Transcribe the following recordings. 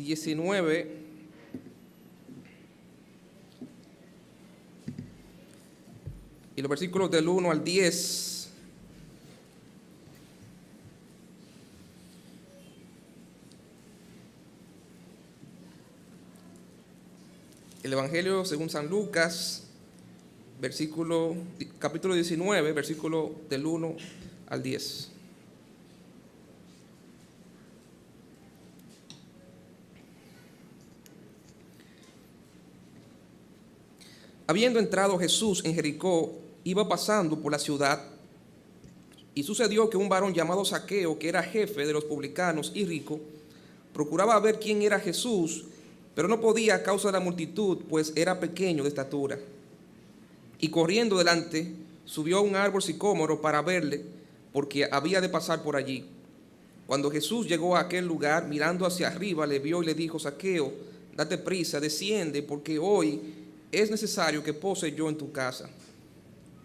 19 y los versículos del 1 al 10. El Evangelio según San Lucas, capítulo 19, versículo del 1 al 10. Habiendo entrado Jesús en Jericó, iba pasando por la ciudad, y sucedió que un varón llamado Zaqueo, que era jefe de los publicanos y rico, procuraba ver quién era Jesús, pero no podía a causa de la multitud, pues era pequeño de estatura. Y corriendo delante, subió a un árbol sicómoro para verle, porque había de pasar por allí. Cuando Jesús llegó a aquel lugar, mirando hacia arriba, le vio y le dijo: Zaqueo, date prisa, desciende, porque hoy es necesario que pose yo en tu casa.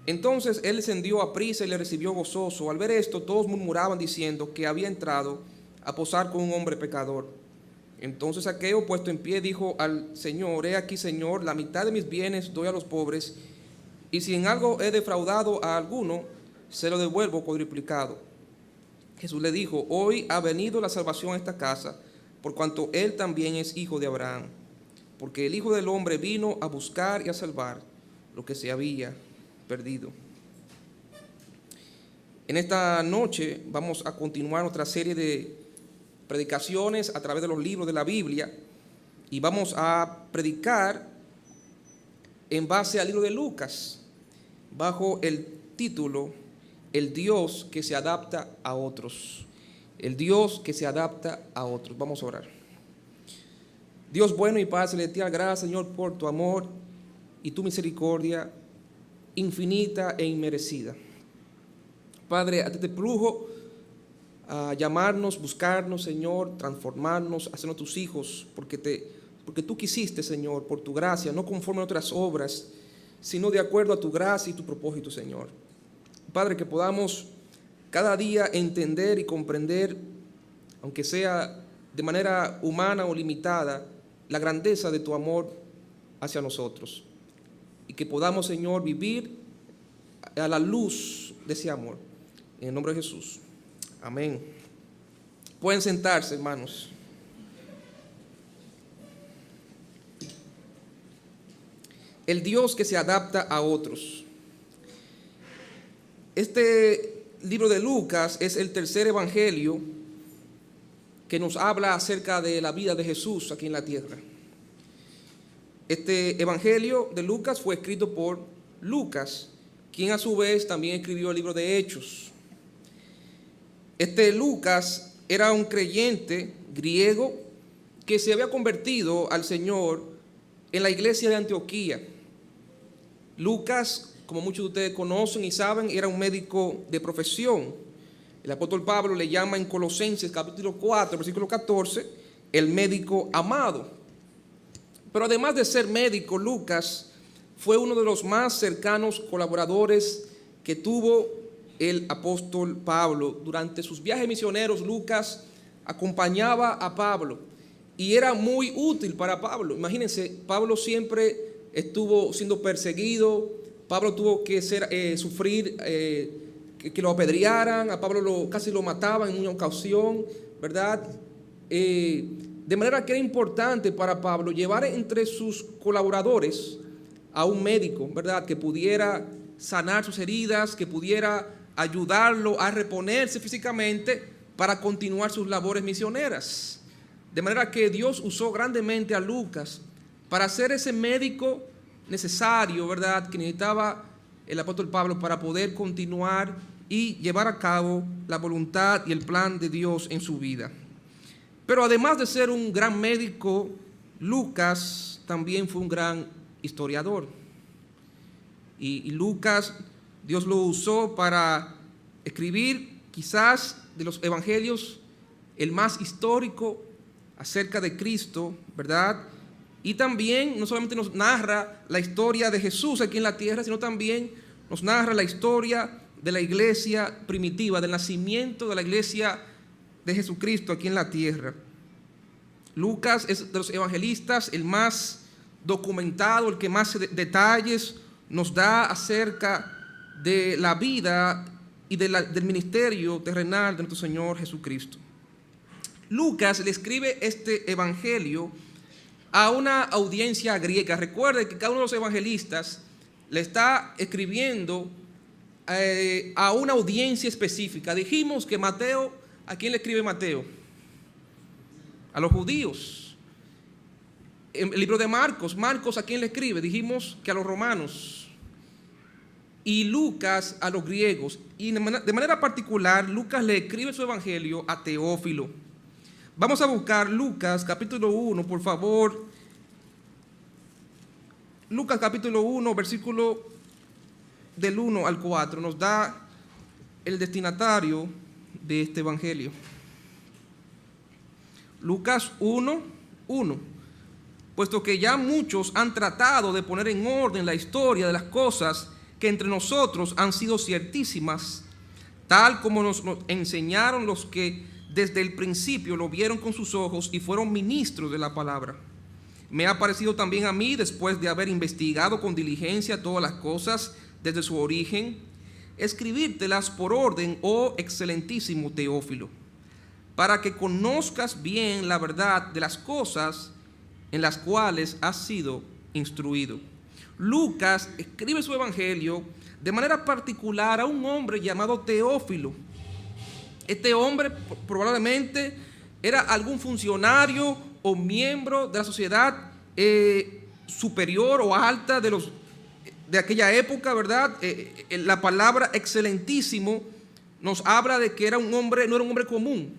Entonces él descendió a prisa y le recibió gozoso. Al ver esto, todos murmuraban diciendo que había entrado a posar con un hombre pecador. Entonces Zaqueo, puesto en pie, dijo al Señor: He aquí, Señor, la mitad de mis bienes doy a los pobres, y si en algo he defraudado a alguno, se lo devuelvo cuadruplicado. Jesús le dijo: Hoy ha venido la salvación a esta casa, por cuanto él también es hijo de Abraham. Porque el Hijo del Hombre vino a buscar y a salvar lo que se había perdido. En esta noche vamos a continuar nuestra serie de predicaciones a través de los libros de la Biblia, y vamos a predicar en base al libro de Lucas, bajo el título El Dios que se adapta a otros. El Dios que se adapta a otros. Vamos a orar. Dios bueno y Padre celestial, gracias, Señor, por tu amor y tu misericordia infinita e inmerecida. Padre, a ti te plugo a llamarnos, buscarnos, Señor, transformarnos, hacernos tus hijos, porque tú quisiste, Señor, por tu gracia, no conforme a otras obras, sino de acuerdo a tu gracia y tu propósito, Señor. Padre, que podamos cada día entender y comprender, aunque sea de manera humana o limitada, la grandeza de tu amor hacia nosotros, y que podamos, Señor, vivir a la luz de ese amor. En el nombre de Jesús. Amén. Pueden sentarse, hermanos. El Dios que se adapta a otros. Este libro de Lucas es el tercer evangelio que nos habla acerca de la vida de Jesús aquí en la tierra. Este evangelio de Lucas fue escrito por Lucas, quien a su vez también escribió el libro de Hechos. Este Lucas era un creyente griego que se había convertido al Señor en la iglesia de Antioquía. Lucas, como muchos de ustedes conocen y saben, era un médico de profesión. El apóstol Pablo le llama en Colosenses capítulo 4, versículo 14, el médico amado. Pero además de ser médico, Lucas fue uno de los más cercanos colaboradores que tuvo el apóstol Pablo. Durante sus viajes misioneros, Lucas acompañaba a Pablo y era muy útil para Pablo. Imagínense, Pablo siempre estuvo siendo perseguido. Pablo tuvo que sufrir que lo apedrearan. A Pablo casi lo mataban en una ocasión, ¿verdad? De manera que era importante para Pablo llevar entre sus colaboradores a un médico, ¿verdad?, que pudiera sanar sus heridas, que pudiera ayudarlo a reponerse físicamente para continuar sus labores misioneras. De manera que Dios usó grandemente a Lucas para ser ese médico necesario, ¿verdad?, que necesitaba el apóstol Pablo para poder continuar y llevar a cabo la voluntad y el plan de Dios en su vida. Pero además de ser un gran médico, Lucas también fue un gran historiador. Y Lucas, Dios lo usó para escribir quizás de los evangelios el más histórico acerca de Cristo, ¿verdad? Y también no solamente nos narra la historia de Jesús aquí en la tierra, sino también nos narra la historia de la iglesia primitiva, del nacimiento de la iglesia de Jesucristo aquí en la tierra. Lucas es de los evangelistas el más documentado, el que más detalles nos da acerca de la vida y del ministerio terrenal de nuestro Señor Jesucristo. Lucas le escribe este evangelio a una audiencia griega. Recuerde que cada uno de los evangelistas le está escribiendo a una audiencia específica. Dijimos que Mateo, ¿a quién le escribe Mateo? A los judíos. En el libro de Marcos, ¿a quién le escribe? Dijimos que a los romanos. Y Lucas a los griegos. Y de manera particular, Lucas le escribe su evangelio a Teófilo. Vamos a buscar Lucas capítulo 1, por favor. Lucas capítulo 1, versículo del 1 al 4, nos da el destinatario de este evangelio. Lucas 1, 1. Puesto que ya muchos han tratado de poner en orden la historia de las cosas que entre nosotros han sido ciertísimas, tal como nos enseñaron los que desde el principio lo vieron con sus ojos y fueron ministros de la palabra. Me ha parecido también a mí, después de haber investigado con diligencia todas las cosas desde su origen, escribírtelas por orden, oh excelentísimo Teófilo, para que conozcas bien la verdad de las cosas en las cuales has sido instruido. Lucas escribe su evangelio de manera particular a un hombre llamado Teófilo. Este hombre probablemente era algún funcionario o miembro de la sociedad superior o alta de aquella época, ¿verdad? La palabra excelentísimo nos habla de que era un hombre, no era un hombre común,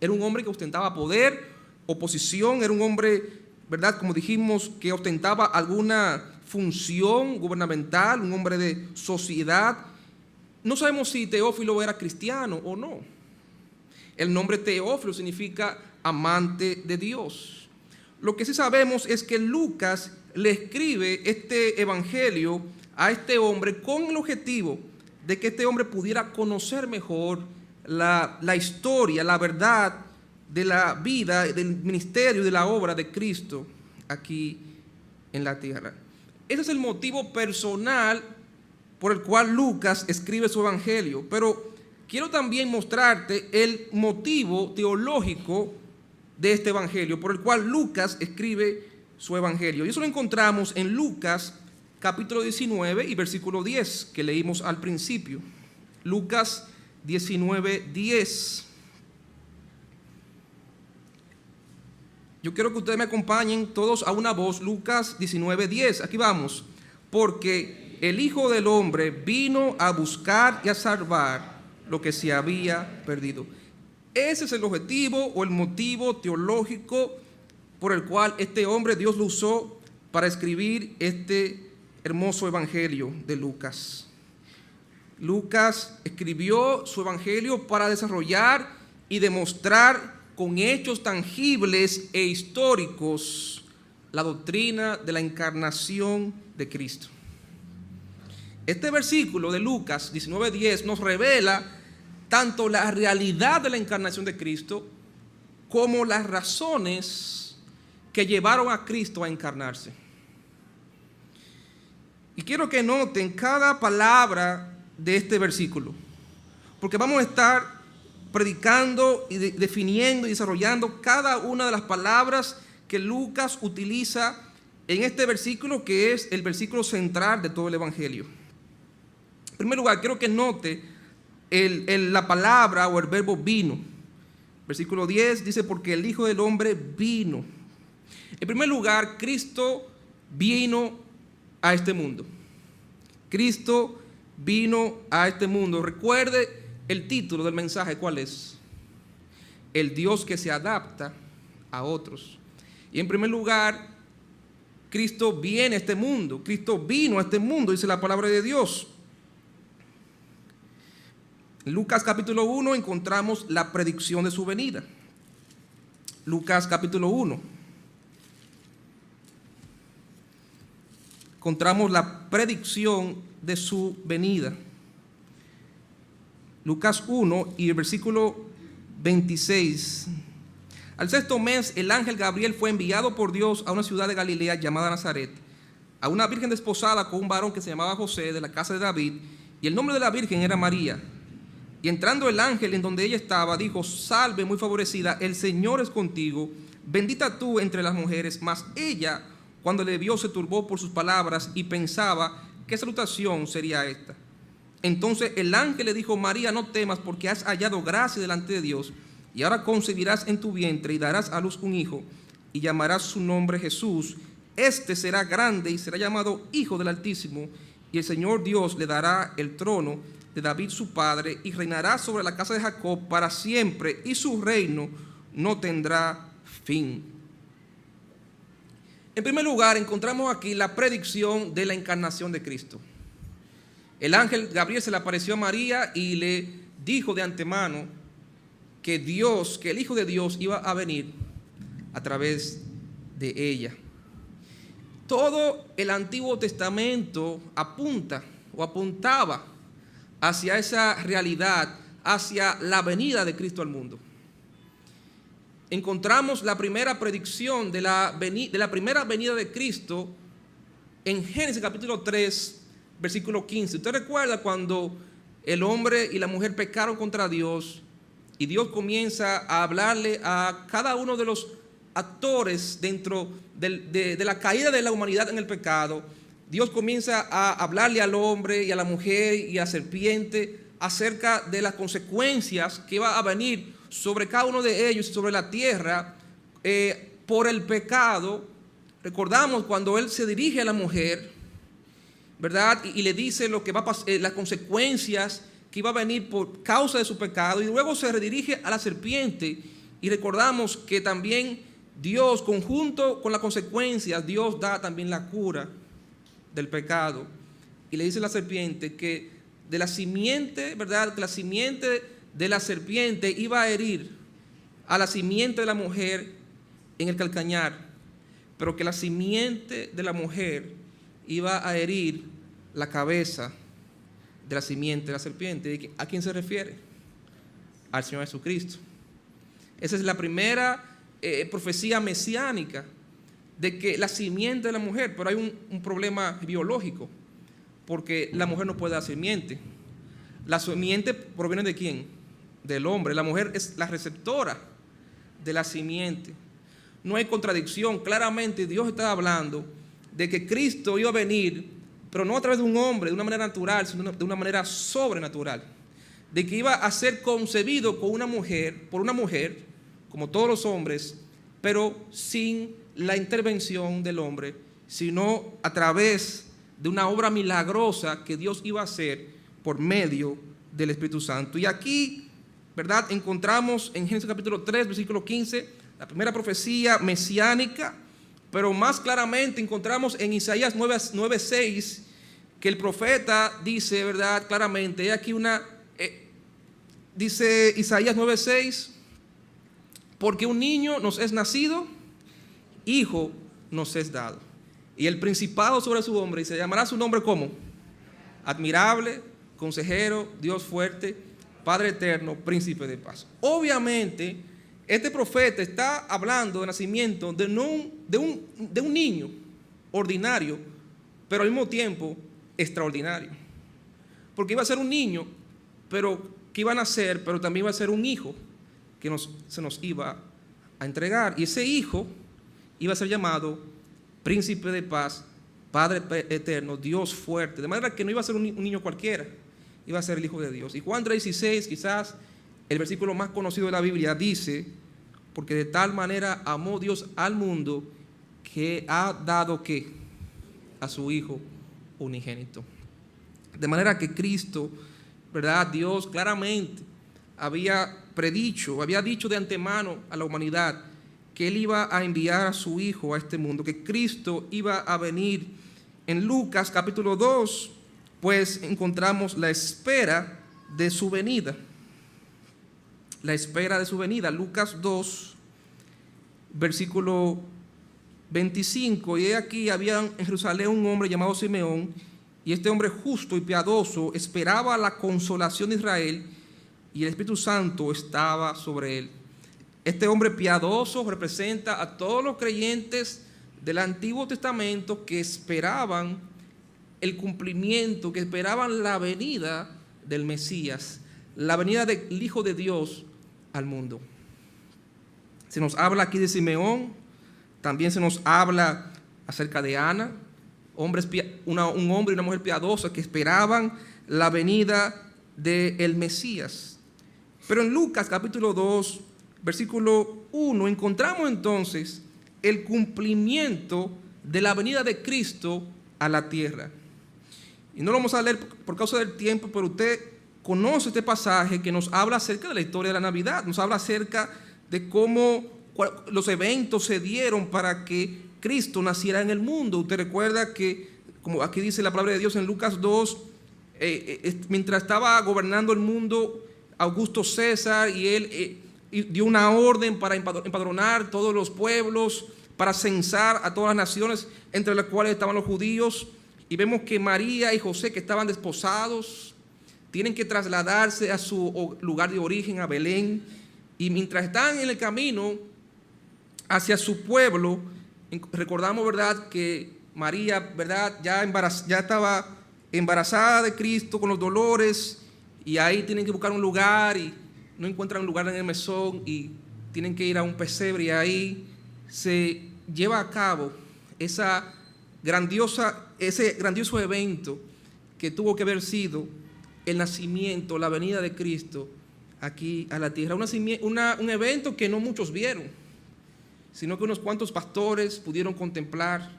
era un hombre que ostentaba poder o posición, era un hombre, ¿verdad? Como dijimos, que ostentaba alguna función gubernamental, un hombre de sociedad. No sabemos si Teófilo era cristiano o no. El nombre Teófilo significa amante de Dios. Lo que sí sabemos es que Lucas le escribe este evangelio a este hombre con el objetivo de que este hombre pudiera conocer mejor la historia, la verdad de la vida, del ministerio, de la obra de Cristo aquí en la tierra. Ese es el motivo personal por el cual Lucas escribe su evangelio, pero quiero también mostrarte el motivo teológico de este evangelio, por el cual Lucas escribe su evangelio. Y eso lo encontramos en Lucas capítulo 19 y versículo 10, que leímos al principio. Lucas 19, 10. Yo quiero que ustedes me acompañen todos a una voz. Lucas 19, 10. Aquí vamos. Porque el Hijo del Hombre vino a buscar y a salvar lo que se había perdido. Ese es el objetivo o el motivo teológico por el cual este hombre Dios lo usó para escribir este hermoso evangelio de Lucas. Lucas escribió su evangelio para desarrollar y demostrar con hechos tangibles e históricos la doctrina de la encarnación de Cristo. Este versículo de Lucas 19:10 nos revela tanto la realidad de la encarnación de Cristo como las razones que llevaron a Cristo a encarnarse. Y quiero que noten cada palabra de este versículo, porque vamos a estar predicando y definiendo y desarrollando cada una de las palabras que Lucas utiliza en este versículo, que es el versículo central de todo el evangelio. En primer lugar, quiero que note la palabra o el verbo vino. Versículo 10 dice: porque el Hijo del Hombre vino. En primer lugar, Cristo vino a este mundo. Cristo vino a este mundo. Recuerde el título del mensaje, ¿cuál es? El Dios que se adapta a otros. Y en primer lugar, Cristo viene a este mundo. Cristo vino a este mundo, dice la palabra de Dios. En Lucas capítulo 1 encontramos la predicción de su venida. Lucas capítulo 1. Encontramos la predicción de su venida. Lucas 1 y el versículo 26. Al sexto mes, el ángel Gabriel fue enviado por Dios a una ciudad de Galilea llamada Nazaret, a una virgen desposada con un varón que se llamaba José, de la casa de David, y el nombre de la virgen era María. Y entrando el ángel en donde ella estaba, dijo: salve, muy favorecida, el Señor es contigo, bendita tú entre las mujeres. Mas ella, cuando le vio, se turbó por sus palabras y pensaba qué salutación sería esta. Entonces el ángel le dijo: María, no temas, porque has hallado gracia delante de Dios, y ahora concebirás en tu vientre y darás a luz un hijo, y llamarás su nombre Jesús. Este será grande y será llamado Hijo del Altísimo, y el Señor Dios le dará el trono de David su padre, y reinará sobre la casa de Jacob para siempre, y su reino no tendrá fin. En primer lugar, encontramos aquí la predicción de la encarnación de Cristo. El ángel Gabriel se le apareció a María y le dijo de antemano que el Hijo de Dios iba a venir a través de ella. Todo el Antiguo Testamento apuntaba hacia esa realidad, hacia la venida de Cristo al mundo. Encontramos la primera predicción de la primera venida de Cristo en Génesis capítulo 3, versículo 15. Usted recuerda cuando el hombre y la mujer pecaron contra Dios y Dios comienza a hablarle a cada uno de los actores dentro de la caída de la humanidad en el pecado. Dios comienza a hablarle al hombre y a la mujer y a la serpiente acerca de las consecuencias que iba a venir sobre cada uno de ellos y sobre la tierra por el pecado. Recordamos cuando Él se dirige a la mujer, ¿verdad? Y le dice lo que va a pasar, las consecuencias que iba a venir por causa de su pecado, y luego se redirige a la serpiente. Y recordamos que también Dios, conjunto con las consecuencias, Dios da también la cura del pecado. Y le dice a la serpiente que de la simiente, ¿verdad?, que la simiente de la serpiente iba a herir a la simiente de la mujer en el calcañar, pero que la simiente de la mujer iba a herir la cabeza de la simiente de la serpiente. ¿A quién se refiere? Al Señor Jesucristo. Esa es la primera profecía mesiánica, de que la simiente de la mujer, pero hay un problema biológico, porque la mujer no puede dar simiente. La simiente proviene ¿de quién? Del hombre. La mujer es la receptora de la simiente. No hay contradicción. Claramente Dios está hablando de que Cristo iba a venir, pero no a través de un hombre, de una manera natural, sino de una manera sobrenatural. De que iba a ser concebido por una mujer, como todos los hombres, pero sin la intervención del hombre, sino a través de una obra milagrosa que Dios iba a hacer por medio del Espíritu Santo. Y aquí, ¿verdad?, encontramos en Génesis capítulo 3, versículo 15, la primera profecía mesiánica, pero más claramente encontramos en Isaías 9:6, que el profeta dice, ¿verdad?, claramente, hay aquí dice Isaías 9:6, porque un niño nos es nacido, hijo nos es dado, y el principado sobre su hombro, y se llamará su nombre como admirable, consejero, Dios fuerte, Padre eterno, príncipe de paz. Obviamente, este profeta está hablando de nacimiento de un niño ordinario, pero al mismo tiempo extraordinario. Porque iba a ser un niño, pero que iba a nacer, pero también iba a ser un hijo que se nos iba a entregar. Y ese hijo iba a ser llamado príncipe de paz, Padre eterno, Dios fuerte. De manera que no iba a ser un niño cualquiera, iba a ser el Hijo de Dios. Y Juan 3:16, quizás el versículo más conocido de la Biblia, dice: porque de tal manera amó Dios al mundo que ha dado ¿qué? A su Hijo unigénito. De manera que Cristo, ¿verdad?, Dios claramente había dicho de antemano a la humanidad que Él iba a enviar a su Hijo a este mundo, que Cristo iba a venir. En Lucas capítulo 2, pues encontramos la espera de su venida. La espera de su venida. Lucas 2, versículo 25. Y aquí había en Jerusalén un hombre llamado Simeón, y este hombre justo y piadoso esperaba la consolación de Israel, y el Espíritu Santo estaba sobre él. Este hombre piadoso representa a todos los creyentes del Antiguo Testamento que esperaban el cumplimiento, que esperaban la venida del Mesías, la venida del Hijo de Dios al mundo. Se nos habla aquí de Simeón, también se nos habla acerca de Ana, un hombre y una mujer piadosa que esperaban la venida del Mesías. Pero en Lucas capítulo 2, versículo 1, encontramos entonces el cumplimiento de la venida de Cristo a la tierra. Y no lo vamos a leer por causa del tiempo, pero usted conoce este pasaje que nos habla acerca de la historia de la Navidad, nos habla acerca de cómo los eventos se dieron para que Cristo naciera en el mundo. Usted recuerda que, como aquí dice la palabra de Dios en Lucas 2, mientras estaba gobernando el mundo Augusto César, y él dio una orden para empadronar todos los pueblos, para censar a todas las naciones, entre las cuales estaban los judíos. Y vemos que María y José, que estaban desposados, tienen que trasladarse a su lugar de origen, a Belén. Y mientras están en el camino hacia su pueblo, recordamos, ¿verdad?, que María, ¿verdad?, ya estaba embarazada de Cristo con los dolores, y ahí tienen que buscar un lugar y no encuentran un lugar en el mesón y tienen que ir a un pesebre, y ahí se lleva a cabo ese grandioso evento que tuvo que haber sido el nacimiento, la venida de Cristo aquí a la tierra. Un evento que no muchos vieron, sino que unos cuantos pastores pudieron contemplar,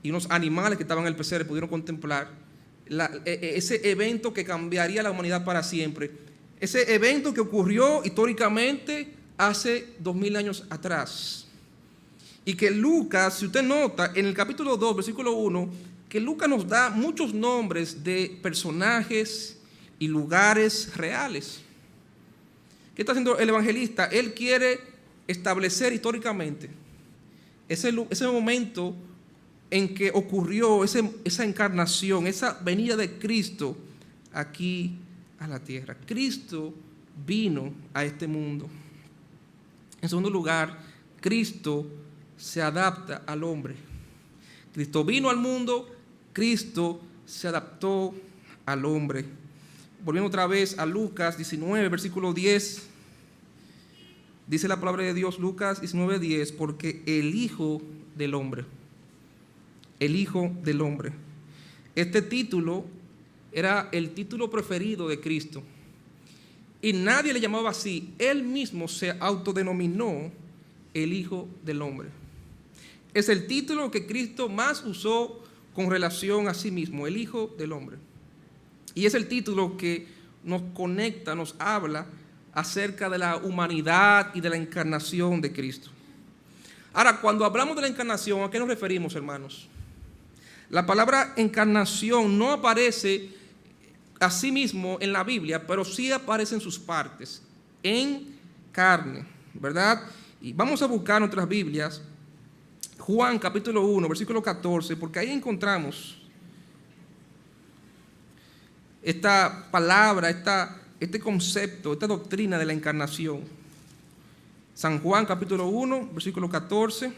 y unos animales que estaban en el pesebre pudieron contemplar ese evento que cambiaría la humanidad para siempre. Ese evento que ocurrió históricamente hace 2000 años atrás. Y que Lucas, si usted nota, en el capítulo 2, versículo 1, que Lucas nos da muchos nombres de personajes y lugares reales. ¿Qué está haciendo el evangelista? Él quiere establecer históricamente ese momento en que ocurrió esa encarnación, esa venida de Cristo aquí a la tierra. Cristo vino a este mundo. En segundo lugar, Cristo se adapta al hombre. Cristo vino al mundo, Cristo se adaptó al hombre. Volviendo otra vez a Lucas 19, versículo 10, dice la palabra de Dios, Lucas 19, 10, porque el Hijo del Hombre, este título era el título preferido de Cristo, y nadie le llamaba así. Él mismo se autodenominó el Hijo del Hombre. Es el título que Cristo más usó con relación a sí mismo, el Hijo del Hombre. Y es el título que nos conecta, nos habla acerca de la humanidad y de la encarnación de Cristo. Ahora, cuando hablamos de la encarnación, ¿a qué nos referimos, hermanos? La palabra encarnación no aparece a sí mismo en la Biblia, pero sí aparece en sus partes, en carne, ¿verdad? Y vamos a buscar en nuestras Biblias Juan capítulo 1, versículo 14, porque ahí encontramos esta palabra, este concepto, esta doctrina de la encarnación. San Juan capítulo 1, versículo 14.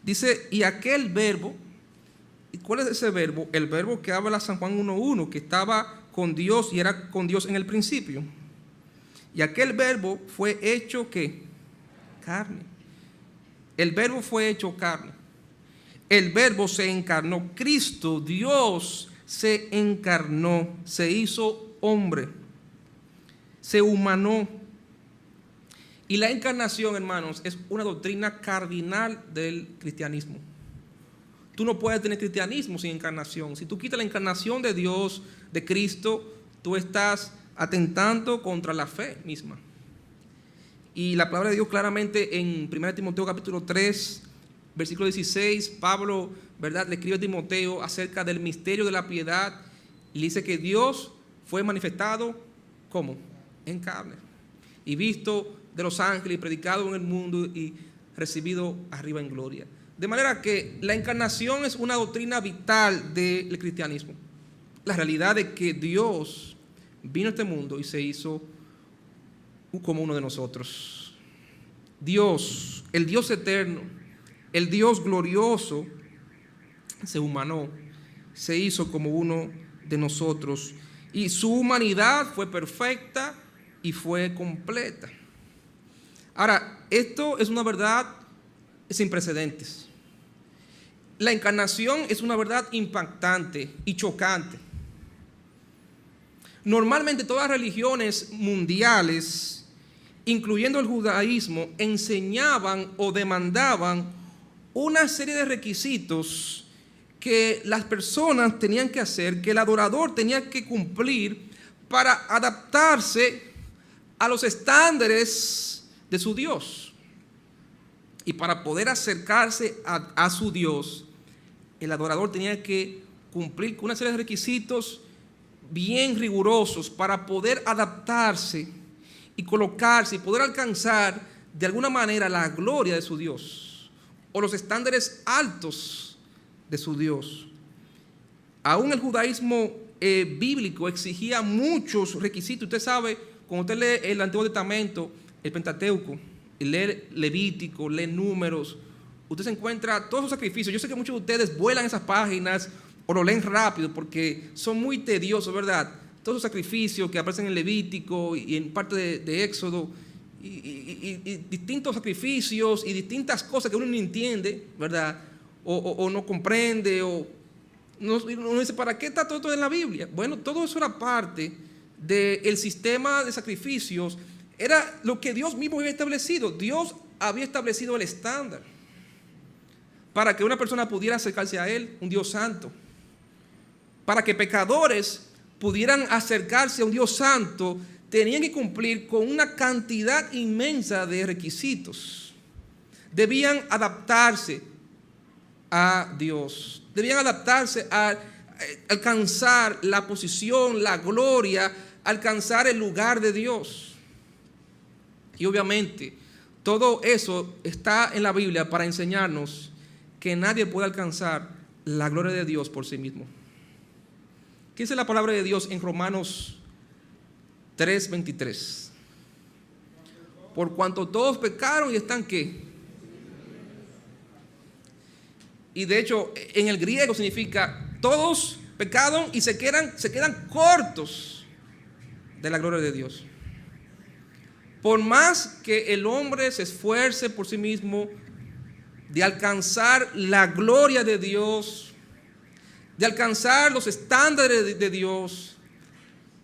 Dice, y aquel verbo, ¿y cuál es ese verbo? El verbo que habla San Juan 1:1, que estaba con Dios y era con Dios en el principio. Y aquel verbo fue hecho, ¿qué? Carne. El verbo fue hecho carne. El verbo se encarnó. Cristo, Dios, se encarnó, se hizo hombre, se humanó. Y la encarnación, hermanos, es una doctrina cardinal del cristianismo. Tú no puedes tener cristianismo sin encarnación. Si tú quitas la encarnación de Dios, de Cristo, tú estás atentando contra la fe misma. Y la palabra de Dios claramente en 1 Timoteo capítulo 3, versículo 16, Pablo, ¿verdad?, le escribe a Timoteo acerca del misterio de la piedad, y dice que Dios fue manifestado, ¿cómo? En carne, y visto de los ángeles, y predicado en el mundo, y recibido arriba en gloria. De manera que la encarnación es una doctrina vital del cristianismo. La realidad de que Dios vino a este mundo y se hizo como uno de nosotros. Dios, el Dios eterno, el Dios glorioso, se humanó, se hizo como uno de nosotros. Y su humanidad fue perfecta y fue completa. Ahora, esto es una verdad sin precedentes. La encarnación es una verdad impactante y chocante. Normalmente todas las religiones mundiales, incluyendo el judaísmo, enseñaban o demandaban una serie de requisitos que las personas tenían que hacer, que el adorador tenía que cumplir para adaptarse a los estándares de su Dios. Y para poder acercarse a su Dios, el adorador tenía que cumplir con una serie de requisitos bien rigurosos para poder adaptarse y colocarse y poder alcanzar de alguna manera la gloria de su Dios o los estándares altos de su Dios. Aún el judaísmo bíblico exigía muchos requisitos. Usted sabe, cuando usted lee el Antiguo Testamento, el Pentateuco, y lee Levítico, lee Números, usted se encuentra todos los sacrificios. Yo sé que muchos de ustedes vuelan esas páginas o lo leen rápido porque son muy tediosos, ¿verdad? Todos los sacrificios que aparecen en Levítico y en parte de Éxodo, y distintos sacrificios y distintas cosas que uno no entiende, ¿verdad? O no comprende, o uno dice, ¿para qué está todo esto en la Biblia? Bueno, todo eso era parte del sistema de sacrificios. Era lo que Dios mismo había establecido. Dios había establecido el estándar para que una persona pudiera acercarse a Él, un Dios santo. Para que pecadores pudieran acercarse a un Dios santo, tenían que cumplir con una cantidad inmensa de requisitos. Debían adaptarse a Dios. Debían adaptarse a alcanzar la posición, la gloria, alcanzar el lugar de Dios. Y obviamente todo eso está en la Biblia para enseñarnos que nadie puede alcanzar la gloria de Dios por sí mismo. ¿Qué dice la palabra de Dios en Romanos 3:23? Por cuanto todos pecaron y están ¿qué? Y de hecho en el griego significa todos pecaron y se quedan cortos de la gloria de Dios. Por más que el hombre se esfuerce por sí mismo de alcanzar la gloria de Dios, de alcanzar los estándares de Dios,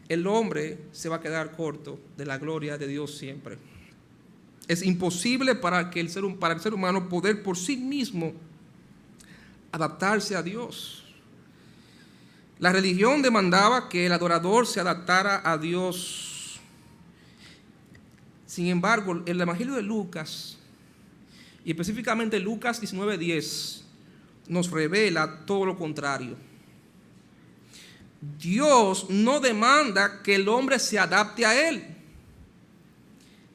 el hombre se va a quedar corto de la gloria de Dios siempre. Es imposible para el ser humano poder por sí mismo adaptarse a Dios. La religión demandaba que el adorador se adaptara a Dios. Sin embargo, el Evangelio de Lucas, y específicamente Lucas 19:10, nos revela todo lo contrario. Dios no demanda que el hombre se adapte a Él.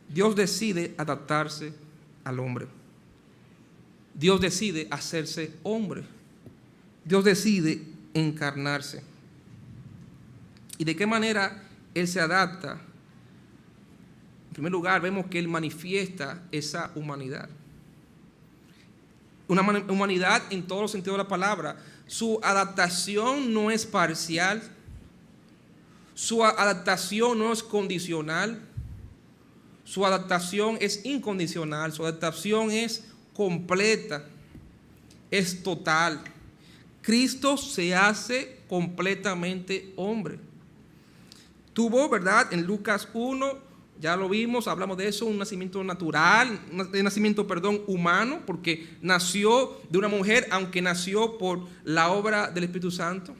Dios decide adaptarse al hombre. Dios decide hacerse hombre. Dios decide encarnarse. ¿Y de qué manera Él se adapta? En primer lugar, vemos que Él manifiesta esa humanidad. Una humanidad en todos los sentidos de la palabra. Su adaptación no es parcial. Su adaptación no es condicional. Su adaptación es incondicional. Su adaptación es completa. Es total. Cristo se hace completamente hombre. Tuvo, ¿verdad? En Lucas 1, ya lo vimos, hablamos de eso, un nacimiento natural, humano, porque nació de una mujer, aunque nació por la obra del Espíritu Santo.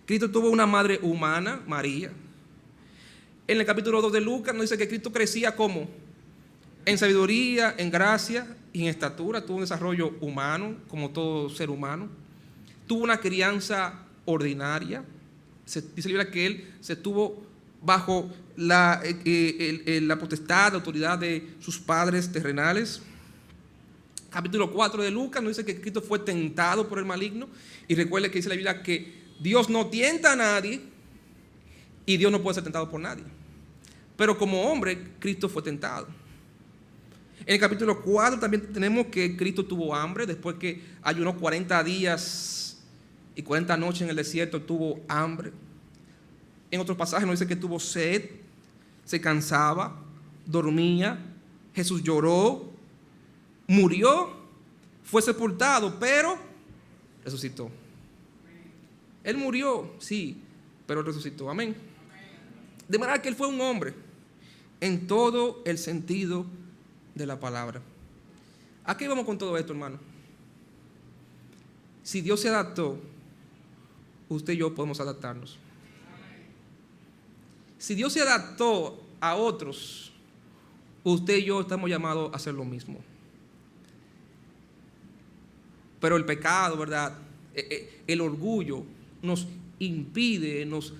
Cristo tuvo una madre humana, María. En el capítulo 2 de Lucas nos dice que Cristo crecía ¿cómo? En sabiduría, en gracia y en estatura. Tuvo un desarrollo humano, como todo ser humano. Tuvo una crianza ordinaria. Dice la Biblia que Él se tuvo bajo la potestad, la autoridad de sus padres terrenales. capítulo 4 de Lucas nos dice que Cristo fue tentado por el maligno. Y recuerde que dice la Biblia que Dios no tienta a nadie y Dios no puede ser tentado por nadie. Pero como hombre, Cristo fue tentado. En el capítulo 4 también tenemos que Cristo tuvo hambre. Después que ayunó 40 días y 40 noches en el desierto, tuvo hambre. En otros pasajes nos dice que tuvo sed, se cansaba, dormía. Jesús lloró, murió, fue sepultado, pero resucitó. Él murió, sí, pero resucitó. Amén. De manera que Él fue un hombre en todo el sentido de la palabra. ¿A qué vamos con todo esto, hermano? Si Dios se adaptó, usted y yo podemos adaptarnos. Si Dios se adaptó a otros, usted y yo estamos llamados a hacer lo mismo. Pero el pecado, ¿verdad? El orgullo nos impide, nos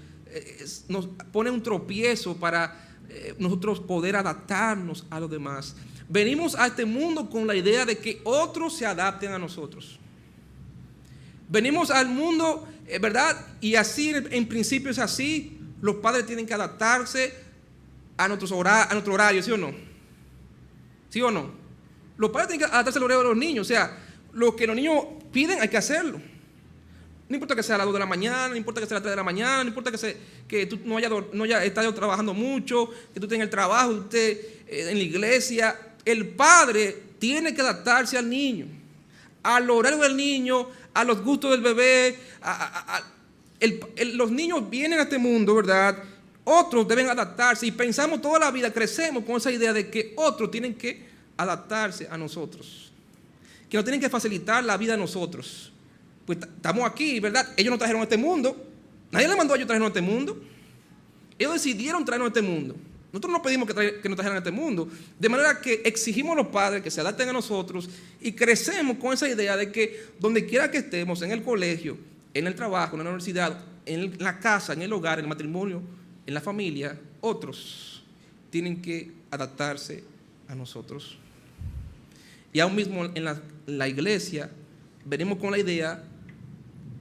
pone un tropiezo para nosotros poder adaptarnos a los demás. Venimos a este mundo con la idea de que otros se adapten a nosotros. Venimos al mundo, ¿verdad? Y así, en principio es así. Los padres tienen que adaptarse a nuestro horario, ¿sí o no? ¿Sí o no? Los padres tienen que adaptarse al horario de los niños. O sea, lo que los niños piden hay que hacerlo. No importa que sea a las 2 de la mañana, no importa que sea a las 3 de la mañana, no importa que tú no hayas estado trabajando mucho, que tú estés en el trabajo, usted en la iglesia. El padre tiene que adaptarse al niño, al horario del niño, a los gustos del bebé. Los niños vienen a este mundo, ¿verdad? Otros deben adaptarse y pensamos toda la vida, crecemos con esa idea de que otros tienen que adaptarse a nosotros, que nos tienen que facilitar la vida a nosotros. Pues estamos aquí, ¿verdad? Ellos nos trajeron a este mundo. Nadie les mandó a ellos traernos a este mundo. Ellos decidieron traernos a este mundo. Nosotros no pedimos que nos trajeran a este mundo. De manera que exigimos a los padres que se adapten a nosotros y crecemos con esa idea de que donde quiera que estemos, en el colegio, en el trabajo, en la universidad, en la casa, en el hogar, en el matrimonio, en la familia, otros tienen que adaptarse a nosotros. Y aún mismo en la iglesia venimos con la idea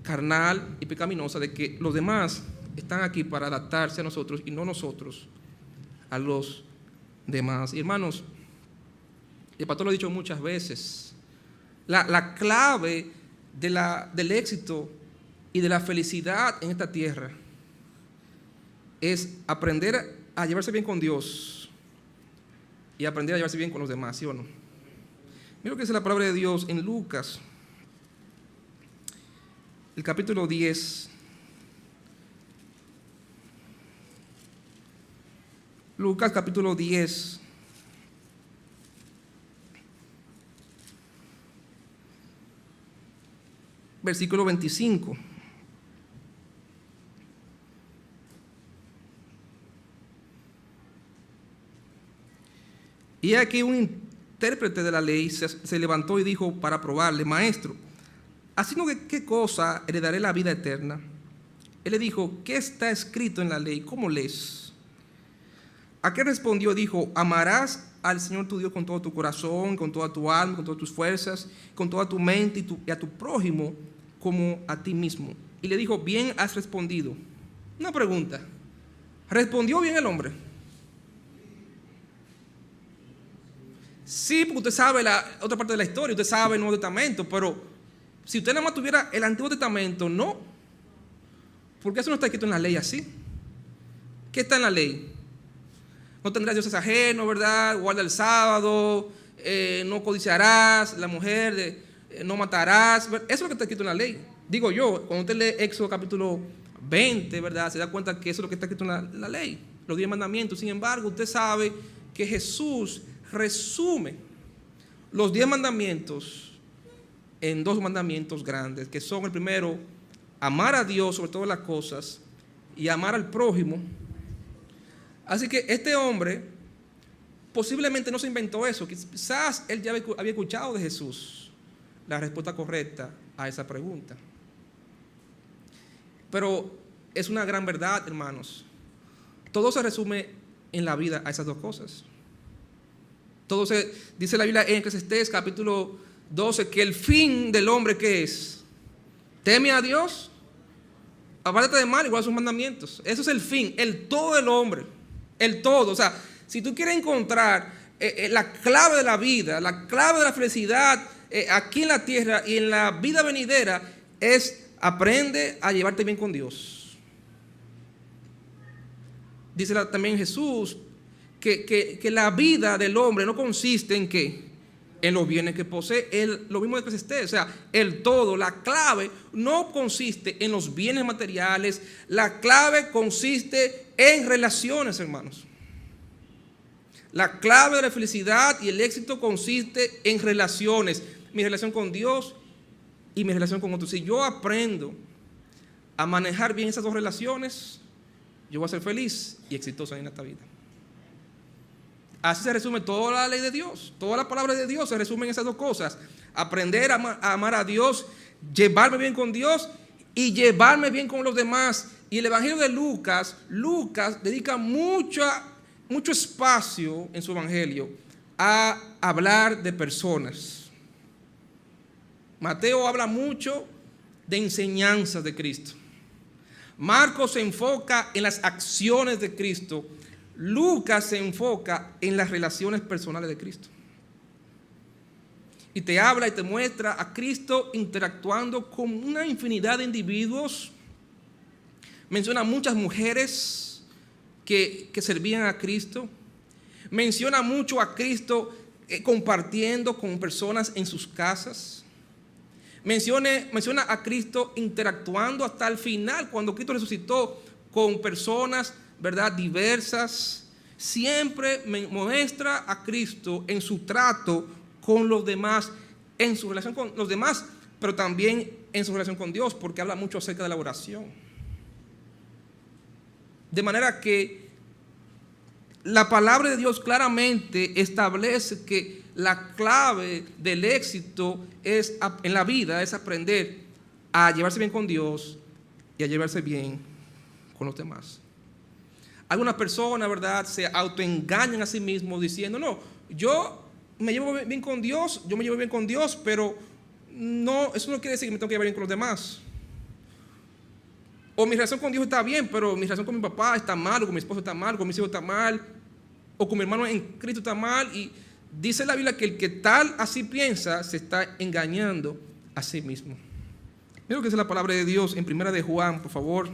carnal y pecaminosa de que los demás están aquí para adaptarse a nosotros y no nosotros a los demás. Y hermanos, el pastor lo ha dicho muchas veces, la clave del éxito y de la felicidad en esta tierra es aprender a llevarse bien con Dios y aprender a llevarse bien con los demás, ¿sí o no? Mira lo que dice la palabra de Dios en Lucas, el capítulo 10. Lucas capítulo 10. Versículo 25. Y aquí un intérprete de la ley se levantó y dijo para probarle: Maestro, ¿haciendo qué cosa heredaré la vida eterna? Él le dijo: ¿qué está escrito en la ley? ¿Cómo lees? ¿A qué respondió? Dijo: amarás al Señor tu Dios con todo tu corazón, con toda tu alma, con todas tus fuerzas, con toda tu mente y a tu prójimo como a ti mismo. Y le dijo: bien has respondido. Una pregunta: ¿respondió bien el hombre? Sí, porque usted sabe la otra parte de la historia, usted sabe el Nuevo Testamento, pero si usted nada más tuviera el Antiguo Testamento, no. Porque eso no está escrito en la ley así. ¿Qué está en la ley? No tendrás dioses ajenos, ¿verdad? Guarda el sábado, no codiciarás la mujer, no matarás. Eso es lo que está escrito en la ley. Digo yo, cuando usted lee Éxodo capítulo 20, ¿verdad? Se da cuenta que eso es lo que está escrito en la ley, los 10 mandamientos. Sin embargo, usted sabe que Jesús resume los 10 mandamientos en 2 mandamientos grandes, que son el primero, amar a Dios sobre todas las cosas y amar al prójimo. Así que este hombre posiblemente no se inventó eso, quizás él ya había escuchado de Jesús la respuesta correcta a esa pregunta. Pero es una gran verdad, hermanos. Todo se resume en la vida a esas 2 cosas. Todo dice la Biblia en Eclesiastés capítulo 12, que el fin del hombre, ¿qué es? Teme a Dios, apártate de mal y guarda sus mandamientos. Eso es el fin, el todo del hombre, el todo. O sea, si tú quieres encontrar la clave de la vida, la clave de la felicidad aquí en la tierra y en la vida venidera, es aprende a llevarte bien con Dios. Dice también Jesús que la vida del hombre no consiste en ¿qué? En los bienes que posee. Lo mismo de que esté, o sea, el todo, la clave no consiste en los bienes materiales, la clave consiste en relaciones, hermanos. La clave de la felicidad y el éxito consiste en relaciones. Mi relación con Dios y mi relación con otros. Si yo aprendo a manejar bien esas dos relaciones, yo voy a ser feliz y exitoso en esta vida. Así se resume toda la ley de Dios, toda la palabra de Dios se resume en esas dos cosas: aprender a amar a Dios, llevarme bien con Dios y llevarme bien con los demás. Y el Evangelio de Lucas dedica mucho espacio en su Evangelio a hablar de personas. Mateo habla mucho de enseñanzas de Cristo. Marcos se enfoca en las acciones de Cristo. Lucas se enfoca en las relaciones personales de Cristo. Y te habla y te muestra a Cristo interactuando con una infinidad de individuos. Menciona muchas mujeres que servían a Cristo. Menciona mucho a Cristo compartiendo con personas en sus casas. Menciona a Cristo interactuando hasta el final, cuando Cristo resucitó, con personas, ¿verdad?, diversas. Siempre me muestra a Cristo en su trato con los demás, en su relación con los demás, pero también en su relación con Dios, porque habla mucho acerca de la oración. De manera que la palabra de Dios claramente establece que la clave del éxito en la vida es aprender a llevarse bien con Dios y a llevarse bien con los demás. Algunas personas, ¿verdad?, se autoengañan a sí mismos diciendo: no, yo me llevo bien con Dios, pero no, eso no quiere decir que me tengo que llevar bien con los demás. O mi relación con Dios está bien, pero mi relación con mi papá está mal, o con mi esposo está mal, o con mis hijos está mal, o con mi hermano en Cristo está mal. Y dice la Biblia que el que tal así piensa se está engañando a sí mismo. Mira lo que dice la palabra de Dios en 1 de Juan, por favor.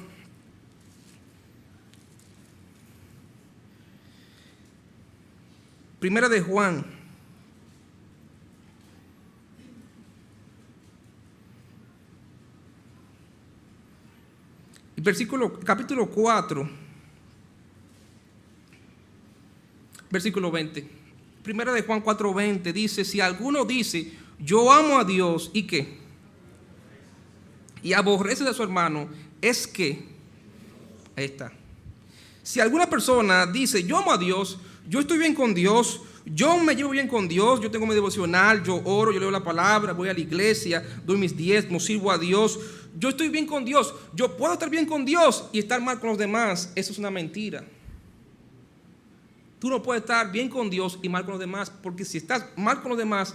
Primera de Juan, capítulo 4, versículo 20. Primera de Juan 4:20 dice: si alguno dice, yo amo a Dios, ¿y qué? Y aborrece a su hermano, es que, ahí está. Si alguna persona dice, yo amo a Dios, yo estoy bien con Dios, yo me llevo bien con Dios, yo tengo mi devocional, yo oro, yo leo la palabra, voy a la iglesia, doy mis diezmos, sirvo a Dios, yo estoy bien con Dios, yo puedo estar bien con Dios y estar mal con los demás, eso es una mentira. Tú no puedes estar bien con Dios y mal con los demás, porque si estás mal con los demás,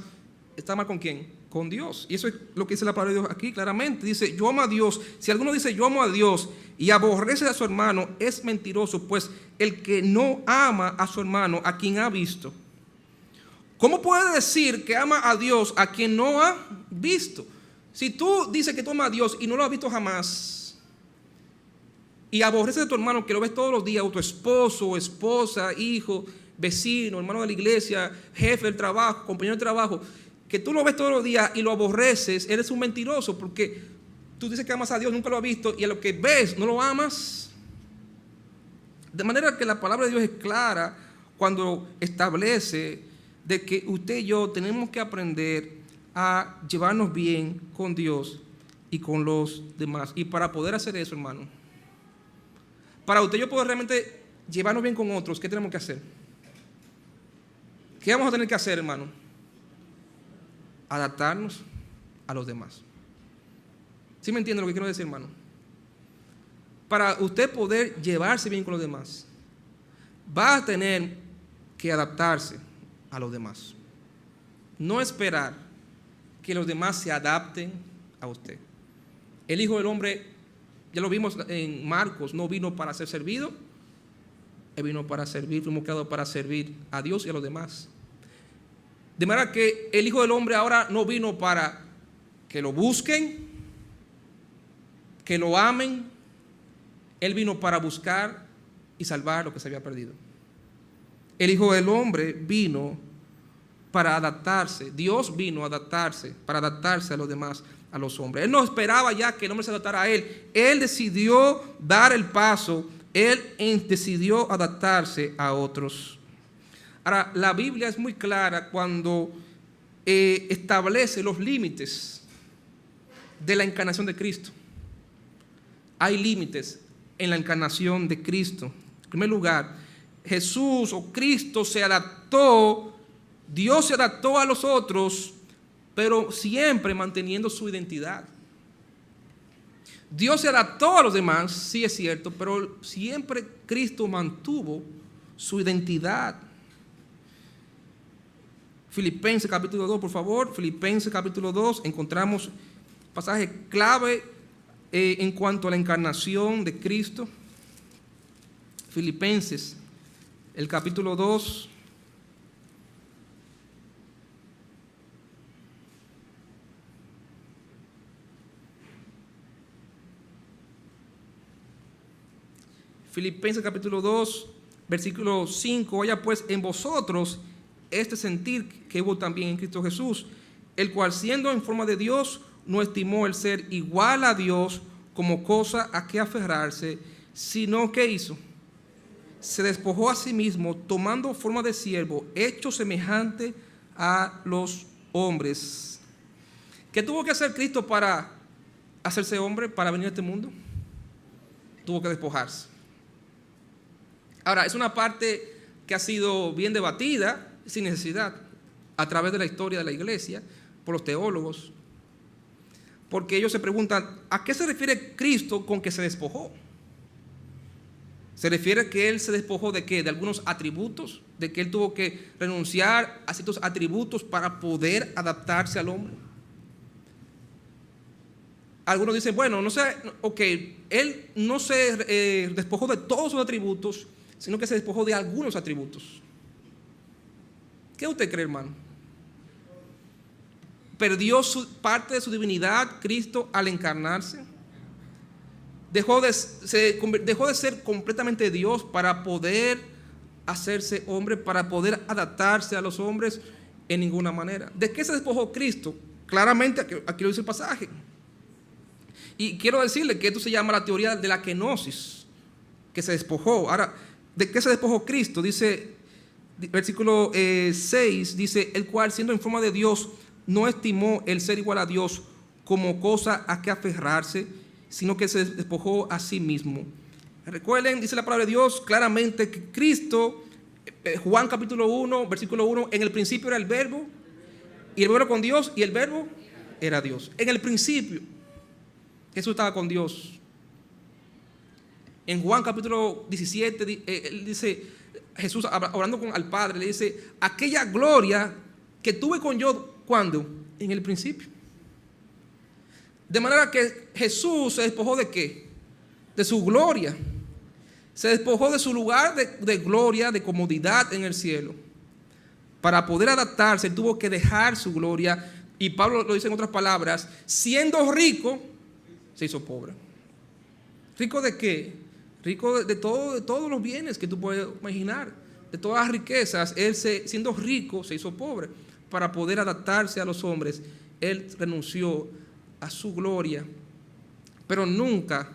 ¿estás mal con quién? Con Dios. Y eso es lo que dice la palabra de Dios aquí claramente. Dice, yo amo a Dios. Si alguno dice, yo amo a Dios y aborrece a su hermano, es mentiroso, pues el que no ama a su hermano, a quien ha visto. ¿Cómo puede decir que ama a Dios a quien no ha visto? Si tú dices que tú amas a Dios y no lo has visto jamás, y aborreces a tu hermano que lo ves todos los días, o tu esposo, esposa, hijo, vecino, hermano de la iglesia, jefe del trabajo, compañero de trabajo, que tú lo ves todos los días y lo aborreces, eres un mentiroso, porque tú dices que amas a Dios, nunca lo has visto, y a lo que ves no lo amas. De manera que la palabra de Dios es clara cuando establece de que usted y yo tenemos que aprender a llevarnos bien con Dios y con los demás. Y para poder hacer eso, hermano, para usted y yo poder realmente llevarnos bien con otros, ¿qué tenemos que hacer? ¿Qué vamos a tener que hacer, hermano? Adaptarnos a los demás. ¿Sí me entiende lo que quiero decir, hermano? Para usted poder llevarse bien con los demás, va a tener que adaptarse a los demás. No esperar que los demás se adapten a usted. El Hijo del Hombre, ya lo vimos en Marcos, no vino para ser servido, Él vino para servir, fuimos creados para servir a Dios y a los demás. De manera que el Hijo del Hombre ahora no vino para que lo busquen, que lo amen. Él vino para buscar y salvar lo que se había perdido. El Hijo del Hombre vino para adaptarse. Dios vino a adaptarse, para adaptarse a los demás, a los hombres. Él no esperaba ya que el hombre se adaptara a Él. Él decidió dar el paso. Él decidió adaptarse a otros. Ahora, la Biblia es muy clara cuando establece los límites de la encarnación de Cristo. Hay límites en la encarnación de Cristo. En primer lugar, Jesús o Cristo se adaptó, Dios se adaptó a los otros, pero siempre manteniendo su identidad. Dios se adaptó a los demás, sí es cierto, pero siempre Cristo mantuvo su identidad. Filipenses capítulo 2, por favor. Filipenses capítulo 2, encontramos pasaje clave en cuanto a la encarnación de Cristo. Filipenses, el capítulo 2. Filipenses capítulo 2, versículo 5. Haya pues en vosotros este sentir que hubo también en Cristo Jesús, el cual siendo en forma de Dios, no estimó el ser igual a Dios como cosa a que aferrarse, sino que hizo, se despojó a sí mismo, tomando forma de siervo, hecho semejante a los hombres. ¿Qué tuvo que hacer Cristo para hacerse hombre, para venir a este mundo? Tuvo que despojarse. Ahora, es una parte que ha sido bien debatida, sin necesidad, a través de la historia de la iglesia, por los teólogos, porque ellos se preguntan, ¿a qué se refiere Cristo con que se despojó? ¿Se refiere que Él se despojó de qué? ¿De algunos atributos? ¿De que Él tuvo que renunciar a ciertos atributos para poder adaptarse al hombre? Algunos dicen, bueno, no sé, ok, Él no se despojó de todos sus atributos, sino que se despojó de algunos atributos. ¿Qué usted cree, hermano? ¿Perdió parte de su divinidad Cristo al encarnarse? ¿Dejó de ser completamente Dios para poder hacerse hombre, para poder adaptarse a los hombres? En ninguna manera. ¿De qué se despojó Cristo? Claramente aquí lo dice el pasaje. Y quiero decirle que esto se llama la teoría de la kenosis, que se despojó. Ahora, ¿de qué se despojó Cristo? Dice, versículo 6, dice, el cual siendo en forma de Dios, no estimó el ser igual a Dios como cosa a que aferrarse, sino que se despojó a sí mismo. Recuerden, dice la palabra de Dios claramente que Cristo, Juan capítulo 1, versículo 1, en el principio era el verbo, y el verbo era con Dios, y el verbo era Dios. En el principio, Jesús estaba con Dios. En Juan capítulo 17, él dice, Jesús hablando al Padre, le dice, aquella gloria que tuve con yo, ¿cuándo? En el principio. De manera que Jesús se despojó de ¿qué? De su gloria. Se despojó de su lugar de gloria, de comodidad en el cielo. Para poder adaptarse, tuvo que dejar su gloria. Y Pablo lo dice en otras palabras, siendo rico, se hizo pobre. ¿Rico de qué? Rico de todos los bienes que tú puedes imaginar. De todas las riquezas. Él siendo rico, se hizo pobre. Para poder adaptarse a los hombres, Él renunció a su gloria, pero nunca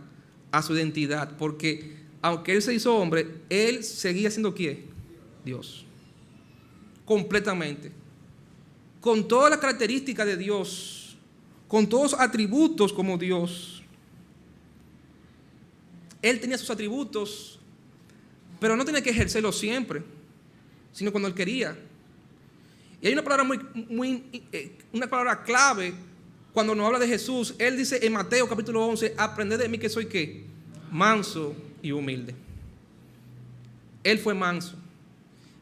a su identidad, porque aunque Él se hizo hombre, Él seguía siendo ¿quién? Dios. Completamente. Con todas las características de Dios, con todos los atributos como Dios. Él tenía sus atributos, pero no tenía que ejercerlos siempre, sino cuando Él quería. Y hay una palabra una palabra clave cuando nos habla de Jesús. Él dice en Mateo capítulo 11, aprended de mí que soy ¿qué? Manso y humilde. Él fue manso.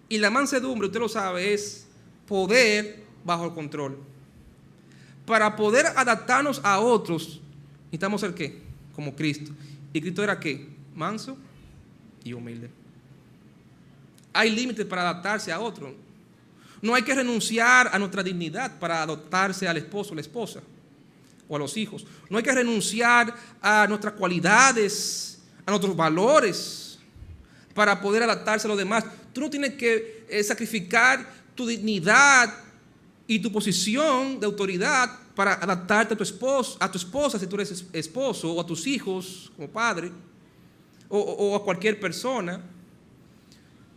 Y la mansedumbre, usted lo sabe, es poder bajo el control. para poder adaptarnos a otros, necesitamos ser ¿qué? Como Cristo. ¿Y Cristo era qué? Manso y humilde. Hay límites para adaptarse a otro. No hay que renunciar a nuestra dignidad para adaptarse al esposo o la esposa o a los hijos. No hay que renunciar a nuestras cualidades, a nuestros valores para poder adaptarse a los demás. Tú no tienes que sacrificar tu dignidad y tu posición de autoridad para adaptarte a tu esposa si tú eres esposo, o a tus hijos como padre, o a cualquier persona.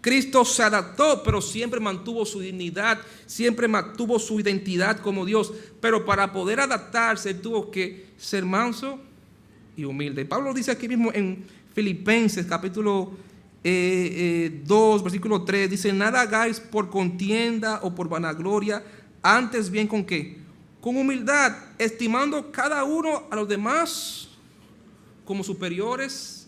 Cristo se adaptó, pero siempre mantuvo su dignidad, siempre mantuvo su identidad como Dios. Pero para poder adaptarse, él tuvo que ser manso y humilde. Y Pablo dice aquí mismo en Filipenses, capítulo 2, versículo 3, dice: nada hagáis por contienda o por vanagloria, antes bien ¿con qué? Con humildad, estimando cada uno a los demás como superiores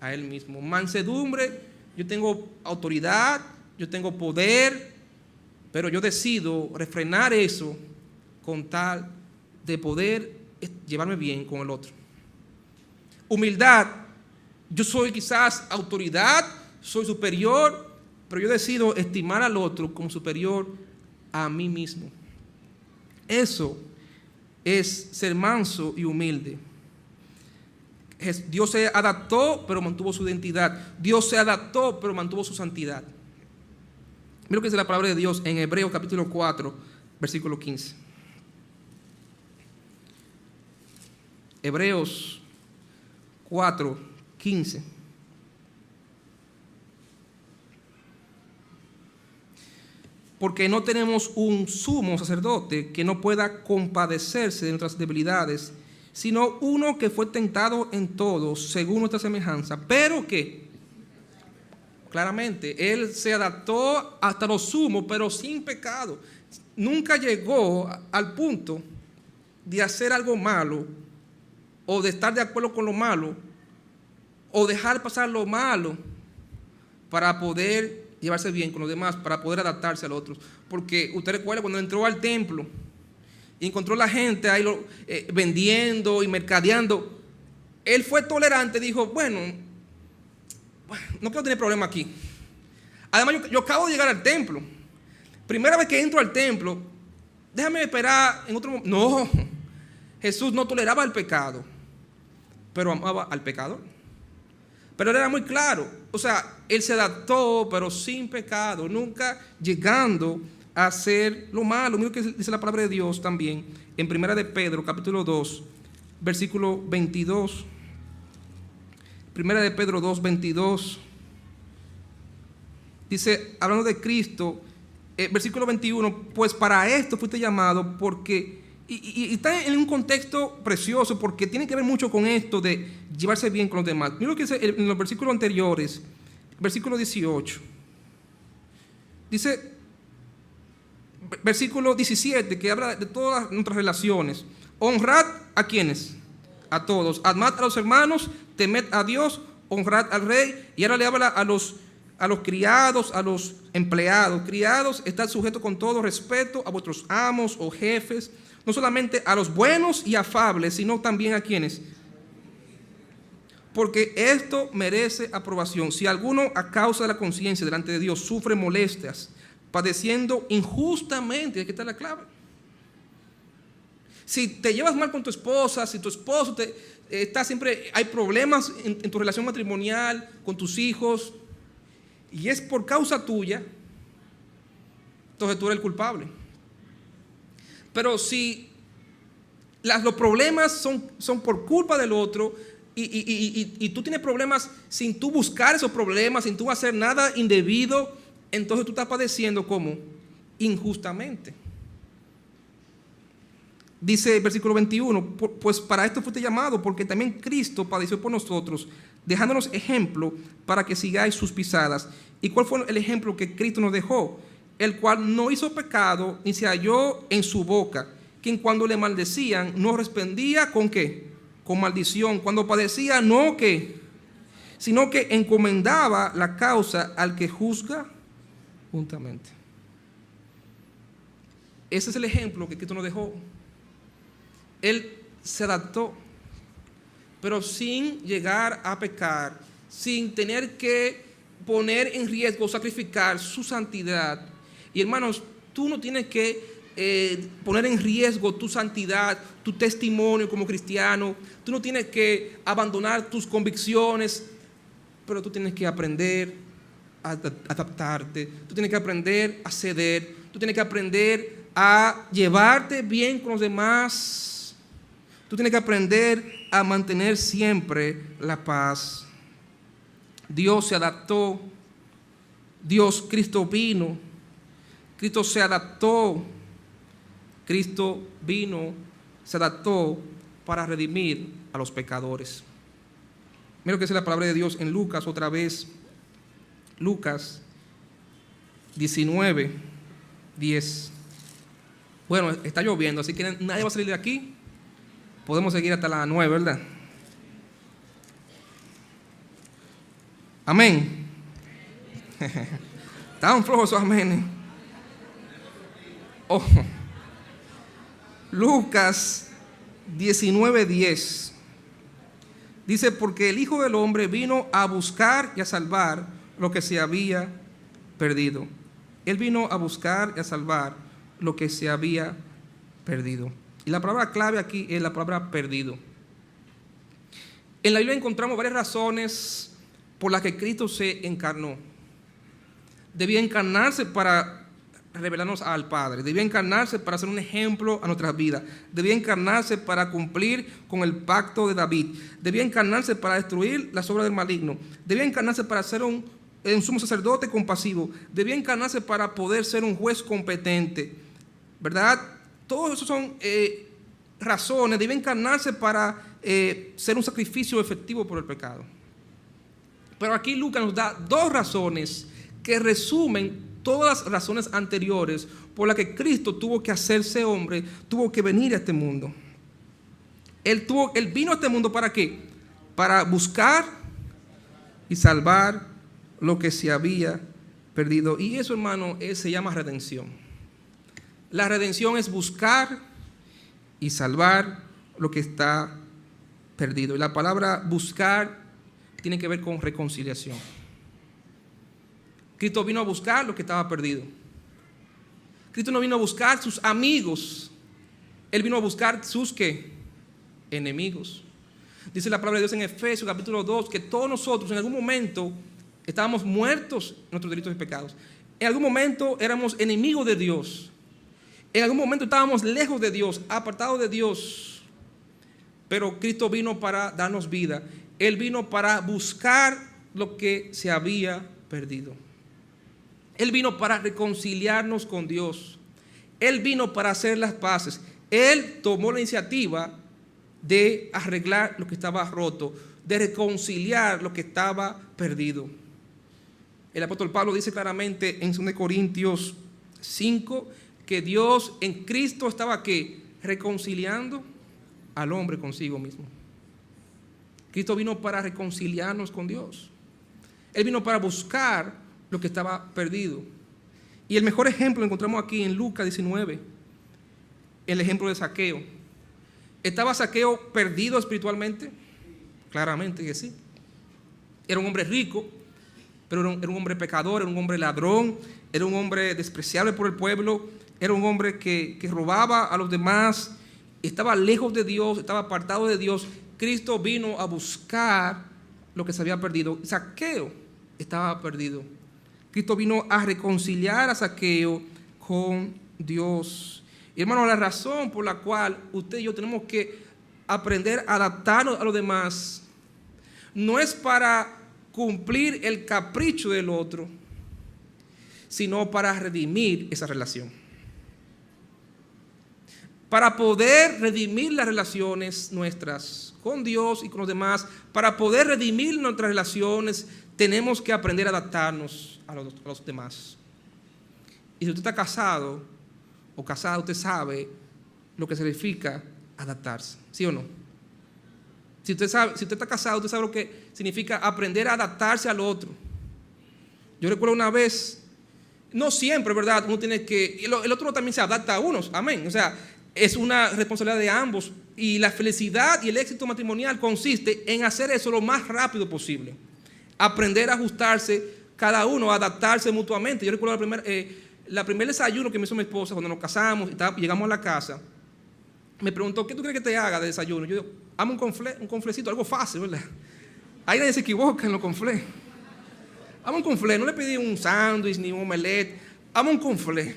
a él mismo. Mansedumbre. Yo tengo autoridad, yo tengo poder, pero yo decido refrenar eso con tal de poder llevarme bien con el otro. Humildad. Yo soy quizás autoridad, soy superior, pero yo decido estimar al otro como superior a mí mismo. Eso es ser manso y humilde. Dios se adaptó, pero mantuvo su identidad. Dios se adaptó, pero mantuvo su santidad. Mira lo que dice la palabra de Dios en Hebreos capítulo 4, versículo 15. Hebreos 4, 15. Porque no tenemos un sumo sacerdote que no pueda compadecerse de nuestras debilidades, sino uno que fue tentado en todo, según nuestra semejanza, pero que, claramente, él se adaptó hasta lo sumo, pero sin pecado. Nunca llegó al punto de hacer algo malo, o de estar de acuerdo con lo malo, o dejar pasar lo malo, para poder llevarse bien con los demás, para poder adaptarse a los otros. Porque usted recuerda cuando entró al templo, y encontró la gente ahí vendiendo y mercadeando. Él fue tolerante, dijo, bueno, no quiero tener problema aquí. Además, yo acabo de llegar al templo. Primera vez que entro al templo, déjame esperar en otro momento. No, Jesús no toleraba el pecado, pero amaba al pecador. Pero él era muy claro. O sea, él se adaptó, pero sin pecado, nunca llegando a hacer lo malo. Mira que dice la palabra de Dios también en Primera de Pedro, capítulo 2, versículo 22. Primera de Pedro 2, 22. Dice, hablando de Cristo, versículo 21, pues para esto fuiste llamado, porque, y está en un contexto precioso, porque tiene que ver mucho con esto de llevarse bien con los demás. Mira lo que dice en los versículos anteriores, versículo 18. Dice, versículo 17, que habla de todas nuestras relaciones. Honrad a quienes, a todos. Amad a los hermanos, temed a Dios, honrad al rey. Y ahora le habla a los criados, a los empleados. Criados, estad sujetos con todo respeto a vuestros amos o jefes, no solamente a los buenos y afables, sino también a quienes. Porque esto merece aprobación. Si alguno a causa de la conciencia delante de Dios sufre molestias, padeciendo injustamente, aquí está la clave. Si te llevas mal con tu esposa, si tu esposo está siempre, hay problemas en tu relación matrimonial, con tus hijos, y es por causa tuya, entonces tú eres el culpable. Pero si los problemas son por culpa del otro, y tú tienes problemas sin tú buscar esos problemas, sin tú hacer nada indebido, entonces tú estás padeciendo ¿cómo? Injustamente. Dice el versículo 21, pues para esto fuiste llamado, porque también Cristo padeció por nosotros, dejándonos ejemplo para que sigáis sus pisadas. ¿Y cuál fue el ejemplo que Cristo nos dejó? El cual no hizo pecado, ni se halló en su boca, quien cuando le maldecían no respondía ¿con qué? Con maldición. Cuando padecía no ¿qué? Sino que encomendaba la causa al que juzga juntamente. Ese es el ejemplo que Cristo nos dejó. Él se adaptó, pero sin llegar a pecar, sin tener que poner en riesgo, sacrificar su santidad. Y hermanos, tú no tienes que poner en riesgo tu santidad, tu testimonio como cristiano. Tú no tienes que abandonar tus convicciones, pero tú tienes que aprender a adaptarte. Tú tienes que aprender a ceder. Tú tienes que aprender a llevarte bien con los demás. Tú tienes que aprender a mantener siempre la paz. Dios se adaptó. Cristo vino. Cristo se adaptó. Cristo vino, se adaptó para redimir a los pecadores. Mira lo que dice la palabra de Dios en Lucas otra vez. Lucas 19, 10. Bueno, está lloviendo, así que nadie va a salir de aquí. Podemos seguir hasta las 9, ¿verdad? Amén. Estaban flojos esos amén. Oh. Lucas 19:10 dice: porque el Hijo del Hombre vino a buscar y a salvar lo que se había perdido. Él vino a buscar y a salvar lo que se había perdido. Y la palabra clave aquí es la palabra perdido. En la Biblia encontramos varias razones por las que Cristo se encarnó. Debía encarnarse para revelarnos al Padre. Debía encarnarse para ser un ejemplo a nuestras vidas. Debía encarnarse para cumplir con el pacto de David. Debía encarnarse para destruir las obras del maligno. Debía encarnarse para ser un sumo sacerdote compasivo. Debía encarnarse para poder ser un juez competente. ¿Verdad? Todos esos son razones. Debía encarnarse para ser un sacrificio efectivo por el pecado. Pero aquí Lucas nos da dos razones que resumen todas las razones anteriores por las que Cristo tuvo que hacerse hombre, tuvo que venir a este mundo. Él vino a este mundo ¿para qué? Para buscar y salvar lo que se había perdido. Y eso, hermano, se llama redención. La redención es buscar y salvar lo que está perdido. Y la palabra buscar tiene que ver con reconciliación. Cristo vino a buscar lo que estaba perdido. Cristo no vino a buscar sus amigos. Él vino a buscar sus ¿qué? Enemigos. Dice la palabra de Dios en Efesios capítulo 2 que todos nosotros en algún momento estábamos muertos en nuestros delitos y pecados. En algún momento éramos enemigos de Dios. En algún momento estábamos lejos de Dios, apartados de Dios. Pero Cristo vino para darnos vida. Él vino para buscar lo que se había perdido. Él vino para reconciliarnos con Dios. Él vino para hacer las paces. Él tomó la iniciativa de arreglar lo que estaba roto, de reconciliar lo que estaba perdido. El apóstol Pablo dice claramente en 2 Corintios 5 que Dios en Cristo estaba ¿qué? Reconciliando al hombre consigo mismo. Cristo vino para reconciliarnos con Dios. Él vino para buscar lo que estaba perdido. Y el mejor ejemplo lo encontramos aquí en Lucas 19, el ejemplo de Zaqueo. ¿Estaba Zaqueo perdido espiritualmente? Claramente que sí. Era un hombre rico, pero era un hombre pecador, era un hombre ladrón, era un hombre despreciable por el pueblo, era un hombre que robaba a los demás, estaba lejos de Dios, estaba apartado de Dios. Cristo vino a buscar lo que se había perdido. Zaqueo estaba perdido. Cristo vino a reconciliar a Zaqueo con Dios. Y hermano, la razón por la cual usted y yo tenemos que aprender a adaptarnos a los demás no es para cumplir el capricho del otro, sino para redimir esa relación. Para poder redimir las relaciones nuestras con Dios y con los demás, para poder redimir nuestras relaciones, tenemos que aprender a adaptarnos a los demás. Y si usted está casado o casada, usted sabe lo que significa adaptarse, ¿sí o no? Si usted está casado, usted sabe lo que significa aprender a adaptarse al otro. Yo recuerdo una vez, no siempre, ¿verdad? Uno tiene que, el otro también se adapta a unos, amén. O sea, es una responsabilidad de ambos. Y la felicidad y el éxito matrimonial consiste en hacer eso lo más rápido posible. Aprender a ajustarse cada uno, a adaptarse mutuamente. Yo recuerdo la primer desayuno que me hizo mi esposa cuando nos casamos y llegamos a la casa. Me preguntó, ¿qué tú crees que te haga de desayuno? Yo digo, hazme un conflecito, algo fácil, ¿verdad? Ahí nadie se equivoca en los conflés. Hazme un conflé, no le pedí un sándwich ni un omelette, hazme un conflé,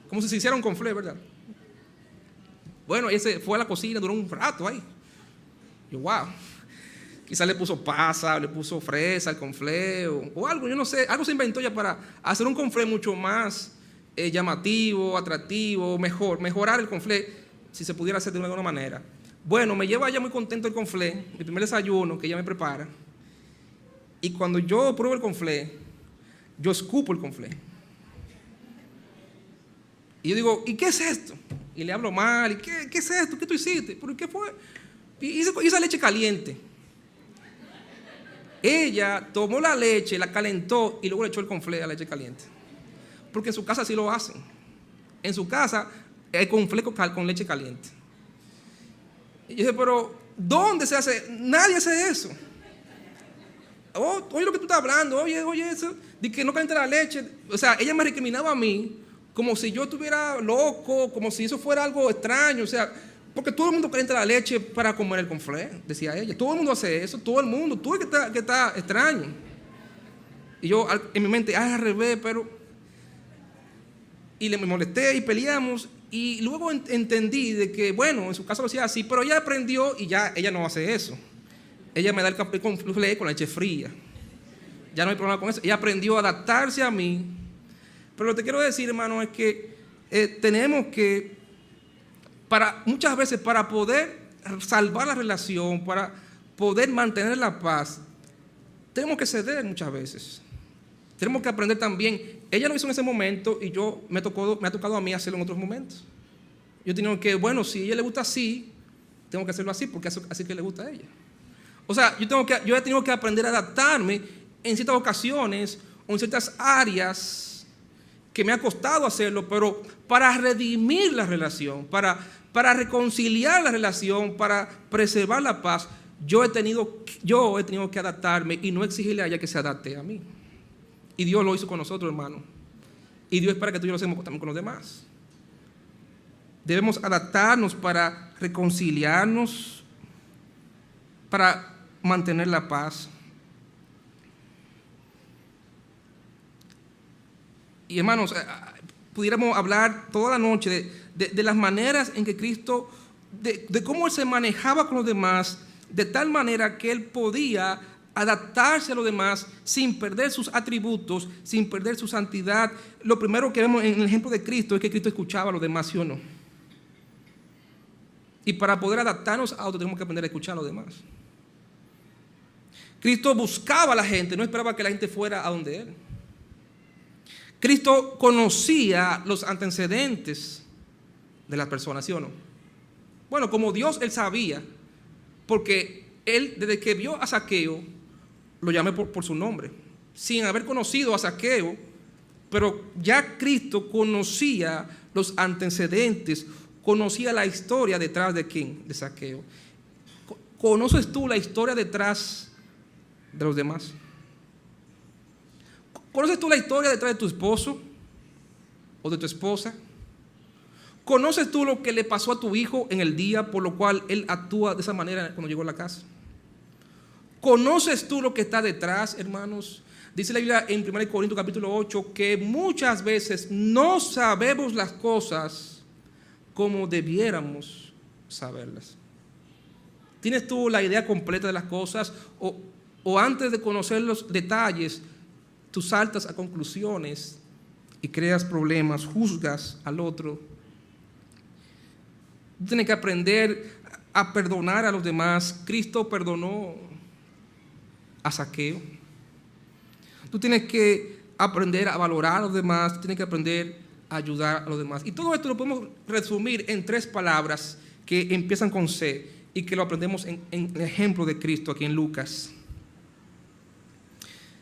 como si se hiciera un conflé, ¿verdad? Bueno, ese fue a la cocina, duró un rato ahí. Yo, wow, quizás le puso pasa, le puso fresa al conflé o algo, yo no sé, algo se inventó ya para hacer un conflé mucho más llamativo, atractivo, mejorar el conflé, si se pudiera hacer de alguna manera. Bueno, me lleva ya muy contento el conflé, mi primer desayuno que ella me prepara. Y cuando yo pruebo el conflé, yo escupo el conflé. Y yo digo, ¿y qué es esto? Y le hablo mal, ¿y qué es esto? ¿Qué tú hiciste? ¿Pero qué fue? Y esa leche caliente. Ella tomó la leche, la calentó y luego le echó el conflé a la leche caliente. Porque en su casa así lo hacen. En su casa hay conflé con leche caliente. Y yo dije, pero ¿dónde se hace? Nadie hace eso. Oye lo que tú estás hablando, oye eso, de que no calienta la leche. O sea, ella me recriminaba a mí como si yo estuviera loco, como si eso fuera algo extraño. O sea, porque todo el mundo calienta la leche para comer el conflé, decía ella. Todo el mundo hace eso, todo el mundo. Tú es que está extraño. Y yo en mi mente, al revés, pero... Y me molesté y peleamos. Y luego entendí de que, bueno, en su caso lo hacía así, pero ella aprendió y ya ella no hace eso. Ella me da el café con leche fría. Ya no hay problema con eso. Ella aprendió a adaptarse a mí. Pero lo que quiero decir, hermano, es que tenemos que, muchas veces, para poder salvar la relación, para poder mantener la paz, tenemos que ceder muchas veces. Tenemos que aprender también. Ella lo hizo en ese momento y me ha tocado a mí hacerlo en otros momentos. Yo tengo que, bueno, si a ella le gusta así, tengo que hacerlo así porque así que le gusta a ella. O sea, yo he tenido que aprender a adaptarme en ciertas ocasiones o en ciertas áreas que me ha costado hacerlo, pero para redimir la relación, para reconciliar la relación, para preservar la paz, yo he tenido que adaptarme y no exigirle a ella que se adapte a mí. Y Dios lo hizo con nosotros, hermano. Y Dios espera que tú y yo lo hacemos también con los demás. Debemos adaptarnos para reconciliarnos, para mantener la paz. Y hermanos, pudiéramos hablar toda la noche de las maneras en que Cristo, de cómo Él se manejaba con los demás, de tal manera que Él podía adaptarse a los demás sin perder sus atributos, sin perder su santidad. Lo primero que vemos en el ejemplo de Cristo es que Cristo escuchaba a los demás, ¿sí o no? Y para poder adaptarnos a otros tenemos que aprender a escuchar a los demás. Cristo buscaba a la gente, no esperaba que la gente fuera a donde Él. Cristo conocía los antecedentes de las personas, ¿sí o no? Bueno, como Dios, Él sabía, porque Él, desde que vio a Zaqueo, lo llamé por su nombre, sin haber conocido a Zaqueo, pero ya Cristo conocía los antecedentes, conocía la historia detrás de ¿quién? De Zaqueo. ¿Conoces tú la historia detrás de los demás? ¿Conoces tú la historia detrás de tu esposo o de tu esposa? ¿Conoces tú lo que le pasó a tu hijo en el día por lo cual él actúa de esa manera cuando llegó a la casa? ¿Conoces tú lo que está detrás, hermanos? Dice la Biblia en 1 Corintios capítulo 8 que muchas veces no sabemos las cosas como debiéramos saberlas. ¿Tienes tú la idea completa de las cosas? O antes de conocer los detalles, tú saltas a conclusiones y creas problemas, juzgas al otro. Tú tienes que aprender a perdonar a los demás. Cristo perdonó a Zaqueo. Tú tienes que aprender a valorar a los demás, tú tienes que aprender a ayudar a los demás. Y todo esto lo podemos resumir en 3 palabras que empiezan con C y que lo aprendemos en el ejemplo de Cristo aquí en Lucas.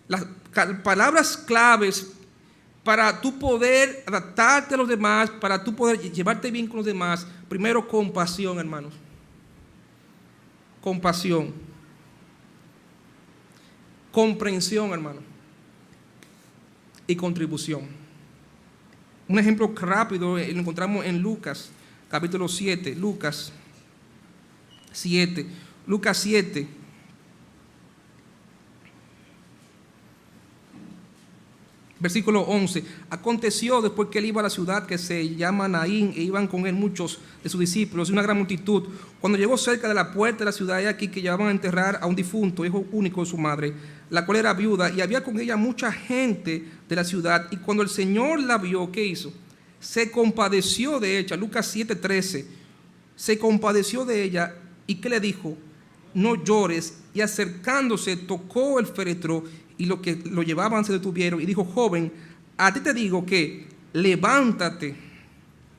Las palabras claves para tú poder adaptarte a los demás, para tú poder llevarte bien con los demás, Primero, compasión, hermanos. Compasión. Comprensión, hermano. Y contribución. Un ejemplo rápido lo encontramos en Lucas, capítulo 7. Lucas 7. Versículo 11. Aconteció después que él iba a la ciudad que se llama Naín, e iban con él muchos de sus discípulos y una gran multitud. Cuando llegó cerca de la puerta de la ciudad, he aquí que llevaban a enterrar a un difunto, hijo único de su madre, la cual era viuda, y había con ella mucha gente de la ciudad. Y cuando el Señor la vio, ¿qué hizo? Se compadeció de ella. Lucas 7:13. Se compadeció de ella, y ¿qué le dijo? No llores. Y acercándose, tocó el féretro, y los que lo llevaban se detuvieron, y dijo: joven, a ti te digo que levántate.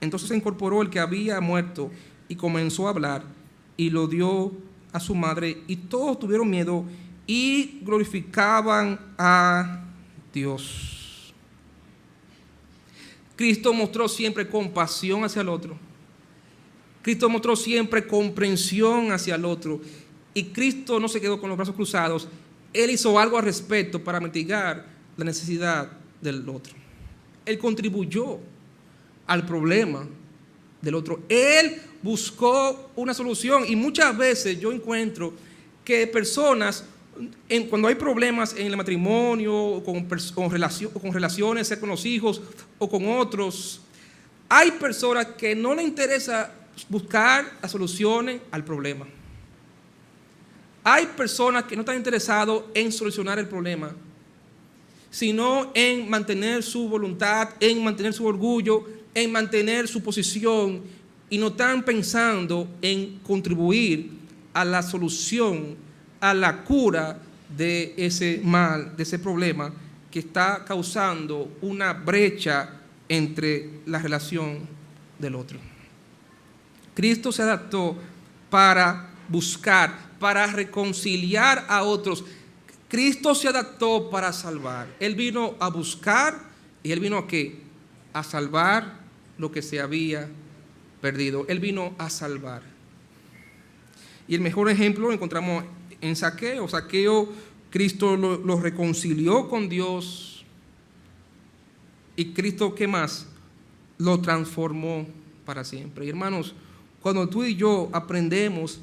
Entonces se incorporó el que había muerto y comenzó a hablar, y lo dio a su madre, y todos tuvieron miedo y glorificaban a Dios. Cristo mostró siempre compasión hacia el otro. Cristo mostró siempre comprensión hacia el otro. Y Cristo no se quedó con los brazos cruzados. Él hizo algo al respecto para mitigar la necesidad del otro. Él contribuyó al problema del otro. Él buscó una solución. Y muchas veces yo encuentro que personas, cuando hay problemas en el matrimonio, con relaciones, sea con los hijos o con otros, hay personas que no les interesa buscar las soluciones al problema. Hay personas que no están interesadas en solucionar el problema, sino en mantener su voluntad, en mantener su orgullo, en mantener su posición, y no están pensando en contribuir a la solución, a la cura de ese mal, de ese problema que está causando una brecha entre la relación del otro. Cristo se adaptó para buscar, para reconciliar a otros. Cristo se adaptó para salvar. Él vino a buscar y Él vino a ¿qué? A salvar lo que se había perdido. Él vino a salvar. Y el mejor ejemplo lo encontramos en Zaqueo. Zaqueo, Cristo lo reconcilió con Dios. Y Cristo, ¿qué más? Lo transformó para siempre. Y hermanos, cuando tú y yo aprendemos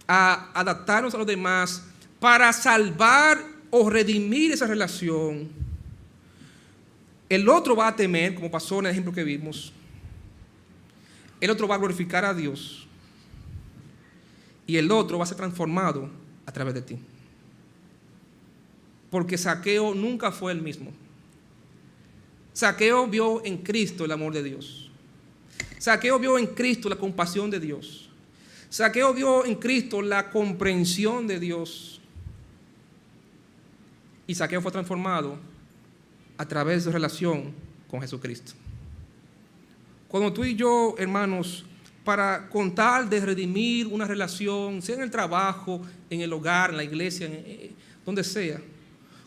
a adaptarnos a los demás para salvar o redimir esa relación, el otro va a temer, como pasó en el ejemplo que vimos. El otro va a glorificar a Dios. Y el otro va a ser transformado a través de ti. Porque Zaqueo nunca fue el mismo. Zaqueo vio en Cristo el amor de Dios. Zaqueo vio en Cristo la compasión de Dios. Zaqueo vio en Cristo la comprensión de Dios. Y Zaqueo fue transformado a través de su relación con Jesucristo. Cuando tú y yo, hermanos, para contar de redimir una relación, sea en el trabajo, en el hogar, en la iglesia, donde sea,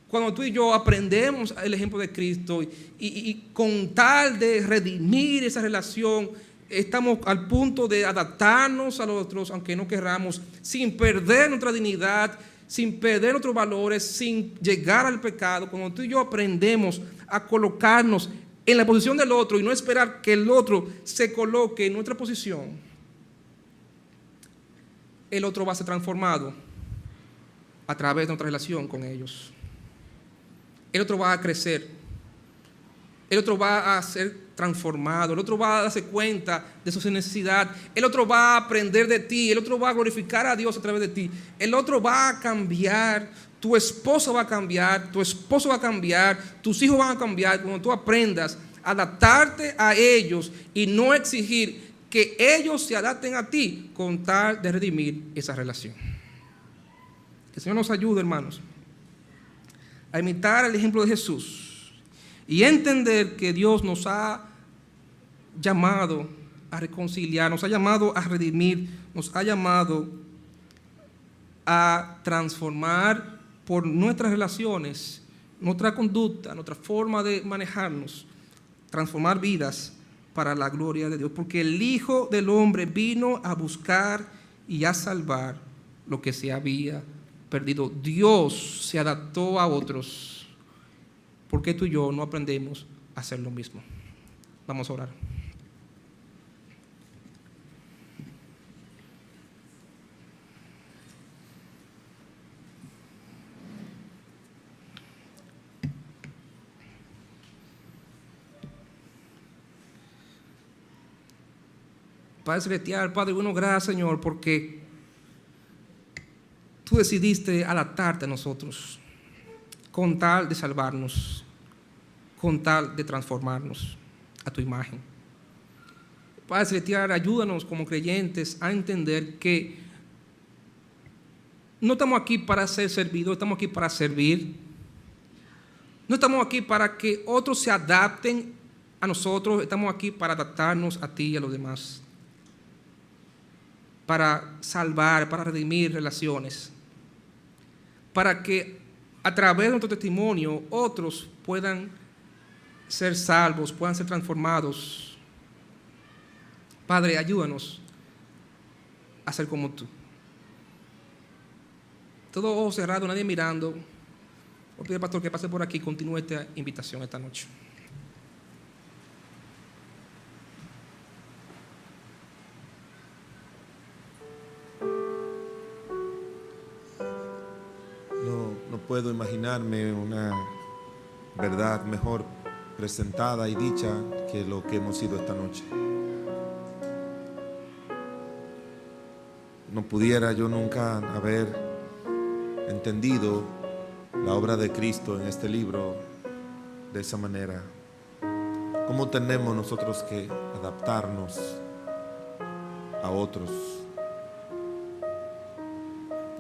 cuando tú y yo aprendemos el ejemplo de Cristo y con tal de redimir esa relación, estamos al punto de adaptarnos a los otros, aunque no querramos, sin perder nuestra dignidad, sin perder nuestros valores, sin llegar al pecado. Cuando tú y yo aprendemos a colocarnos en la posición del otro y no esperar que el otro se coloque en nuestra posición, el otro va a ser transformado a través de nuestra relación con ellos. El otro va a crecer. El otro va a ser transformado. El otro va a darse cuenta de su necesidad. El otro va a aprender de ti. El otro va a glorificar a Dios a través de ti. El otro va a cambiar. Tu esposa va a cambiar. Tu esposo va a cambiar. Tus hijos van a cambiar. Cuando tú aprendas a adaptarte a ellos y no exigir que ellos se adapten a ti con tal de redimir esa relación. Que el Señor nos ayude, hermanos, a imitar el ejemplo de Jesús y entender que Dios nos ha llamado a reconciliar, nos ha llamado a redimir, nos ha llamado a transformar por nuestras relaciones, nuestra conducta, nuestra forma de manejarnos, transformar vidas para la gloria de Dios, porque el Hijo del Hombre vino a buscar y a salvar lo que se había perdido. Dios se adaptó a otros. ¿Por qué tú y yo no aprendemos a hacer lo mismo? Vamos a orar. Padre celestial, Padre bueno, gracias, Señor, porque tú decidiste adaptarte a nosotros con tal de salvarnos, con tal de transformarnos a tu imagen. Padre celestial, ayúdanos como creyentes a entender que no estamos aquí para ser servidos, estamos aquí para servir. No estamos aquí para que otros se adapten a nosotros, estamos aquí para adaptarnos a ti y a los demás, para salvar, para redimir relaciones, para que a través de nuestro testimonio otros puedan ser salvos, puedan ser transformados. Padre, ayúdanos a ser como tú. Todo ojo cerrado, nadie mirando. Voy a pedir al pastor que pase por aquí y continúe esta invitación esta noche. No puedo imaginarme una verdad mejor presentada y dicha que lo que hemos sido esta noche. No pudiera yo nunca haber entendido la obra de Cristo en este libro de esa manera. ¿Cómo tenemos nosotros que adaptarnos a otros?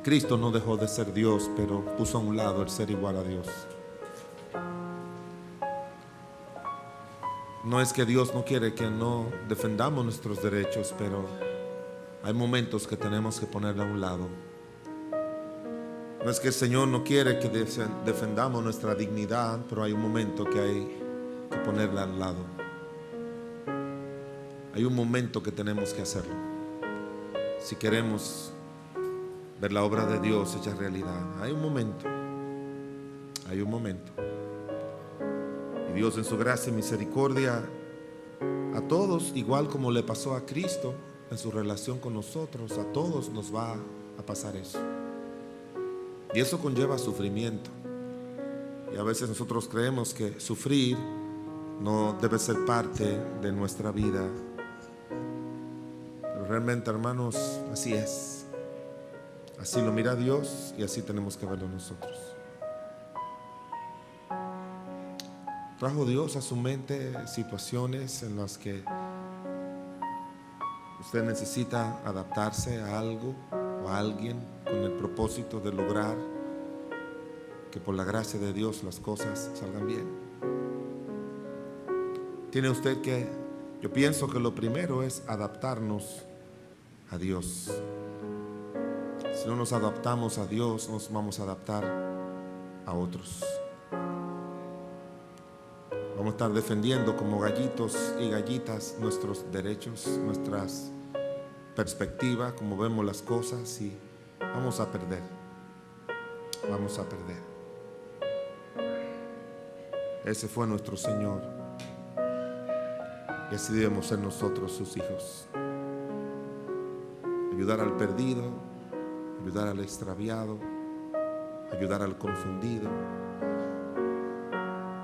Cristo no dejó de ser Dios, pero puso a un lado el ser igual a Dios. No es que Dios no quiere que no defendamos nuestros derechos, pero hay momentos que tenemos que ponerle a un lado. No es que el Señor no quiere que defendamos nuestra dignidad, pero hay un momento que hay que ponerla al lado. Hay un momento que tenemos que hacerlo si queremos ver la obra de Dios hecha realidad. Hay un momento. Y Dios en su gracia y misericordia a todos, igual como le pasó a Cristo en su relación con nosotros, a todos nos va a pasar eso. Y eso conlleva sufrimiento. Y a veces nosotros creemos que sufrir no debe ser parte de nuestra vida. Pero realmente, hermanos, así es. Así lo mira Dios y así tenemos que verlo nosotros. ¿Trajo Dios a su mente situaciones en las que usted necesita adaptarse a algo o a alguien con el propósito de lograr que por la gracia de Dios las cosas salgan bien? Tiene usted que, yo pienso que lo primero es adaptarnos a Dios. Si no nos adaptamos a Dios, nos vamos a adaptar a otros. Vamos a estar defendiendo como gallitos y gallitas nuestros derechos, nuestras perspectivas, como vemos las cosas, y vamos a perder. Vamos a perder. Ese fue nuestro Señor. Y así debemos ser nosotros, sus hijos. Ayudar al perdido, ayudar al extraviado, ayudar al confundido,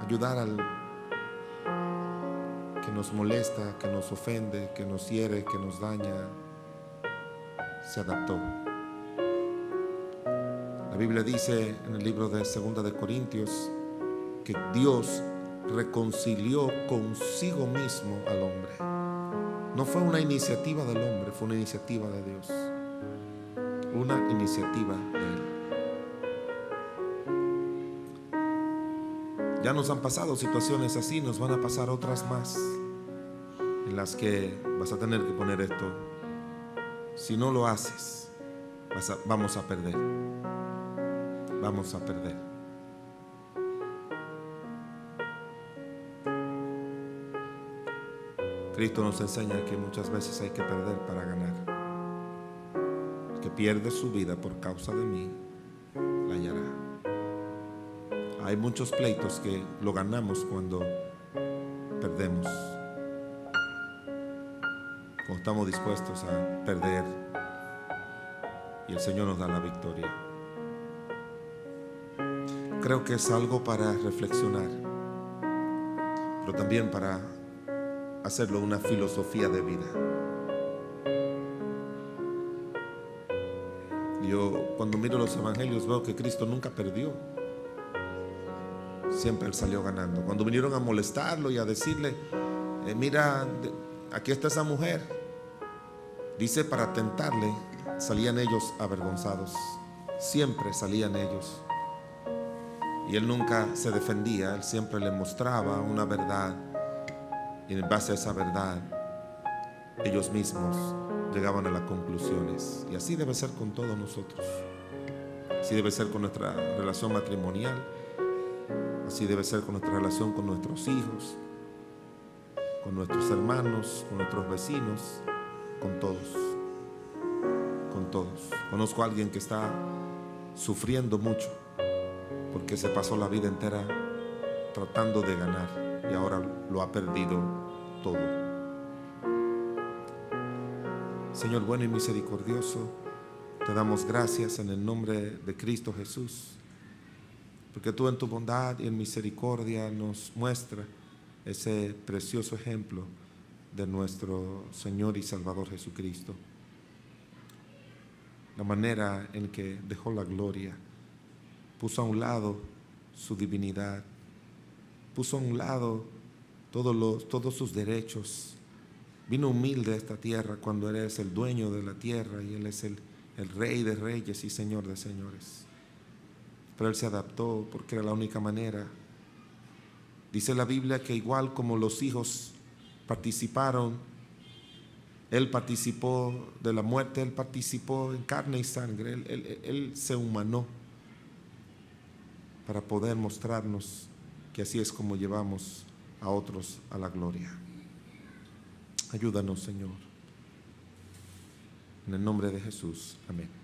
ayudar al que nos molesta, que nos ofende, que nos hiere, que nos daña. Se adaptó. La Biblia dice en el libro de 2 de Corintios que Dios reconcilió consigo mismo al hombre. No fue una iniciativa del hombre, fue una iniciativa de Dios. Una iniciativa de Él. Ya nos han pasado situaciones así, nos van a pasar otras más, en las que vas a tener que poner esto. Si no lo haces, vamos a perder. Vamos a perder. Cristo nos enseña que muchas veces hay que perder para ganar. El que pierde su vida por causa de mí, la hallará. Hay muchos pleitos que lo ganamos cuando perdemos. Cuando estamos dispuestos a perder y el Señor nos da la victoria. Creo que es algo para reflexionar, pero también para hacerlo una filosofía de vida. Yo cuando miro los evangelios veo que Cristo nunca perdió. Siempre Él salió ganando. Cuando vinieron a molestarlo y a decirle, mira, aquí está esa mujer, dice, para tentarle, salían ellos avergonzados. Siempre salían ellos. Y Él nunca se defendía, Él siempre le mostraba una verdad. Y en base a esa verdad, ellos mismos llegaban a las conclusiones. Y así debe ser con todos nosotros. Así debe ser con nuestra relación matrimonial. Así debe ser con nuestra relación con nuestros hijos, con nuestros hermanos, con nuestros vecinos, con todos. Con todos. Conozco a alguien que está sufriendo mucho porque se pasó la vida entera tratando de ganar y ahora lo ha perdido todo. Señor bueno y misericordioso, te damos gracias en el nombre de Cristo Jesús, porque tú en tu bondad y en misericordia nos muestras ese precioso ejemplo de nuestro Señor y Salvador Jesucristo. La manera en que dejó la gloria, puso a un lado su divinidad, puso a un lado todos sus derechos. Vino humilde a esta tierra cuando eres el dueño de la tierra y Él es el Rey de reyes y Señor de señores. Pero Él se adaptó porque era la única manera. Dice la Biblia que igual como los hijos participaron, Él participó de la muerte, Él participó en carne y sangre, Él se humanó para poder mostrarnos que así es como llevamos a otros a la gloria. Ayúdanos, Señor. En el nombre de Jesús. Amén.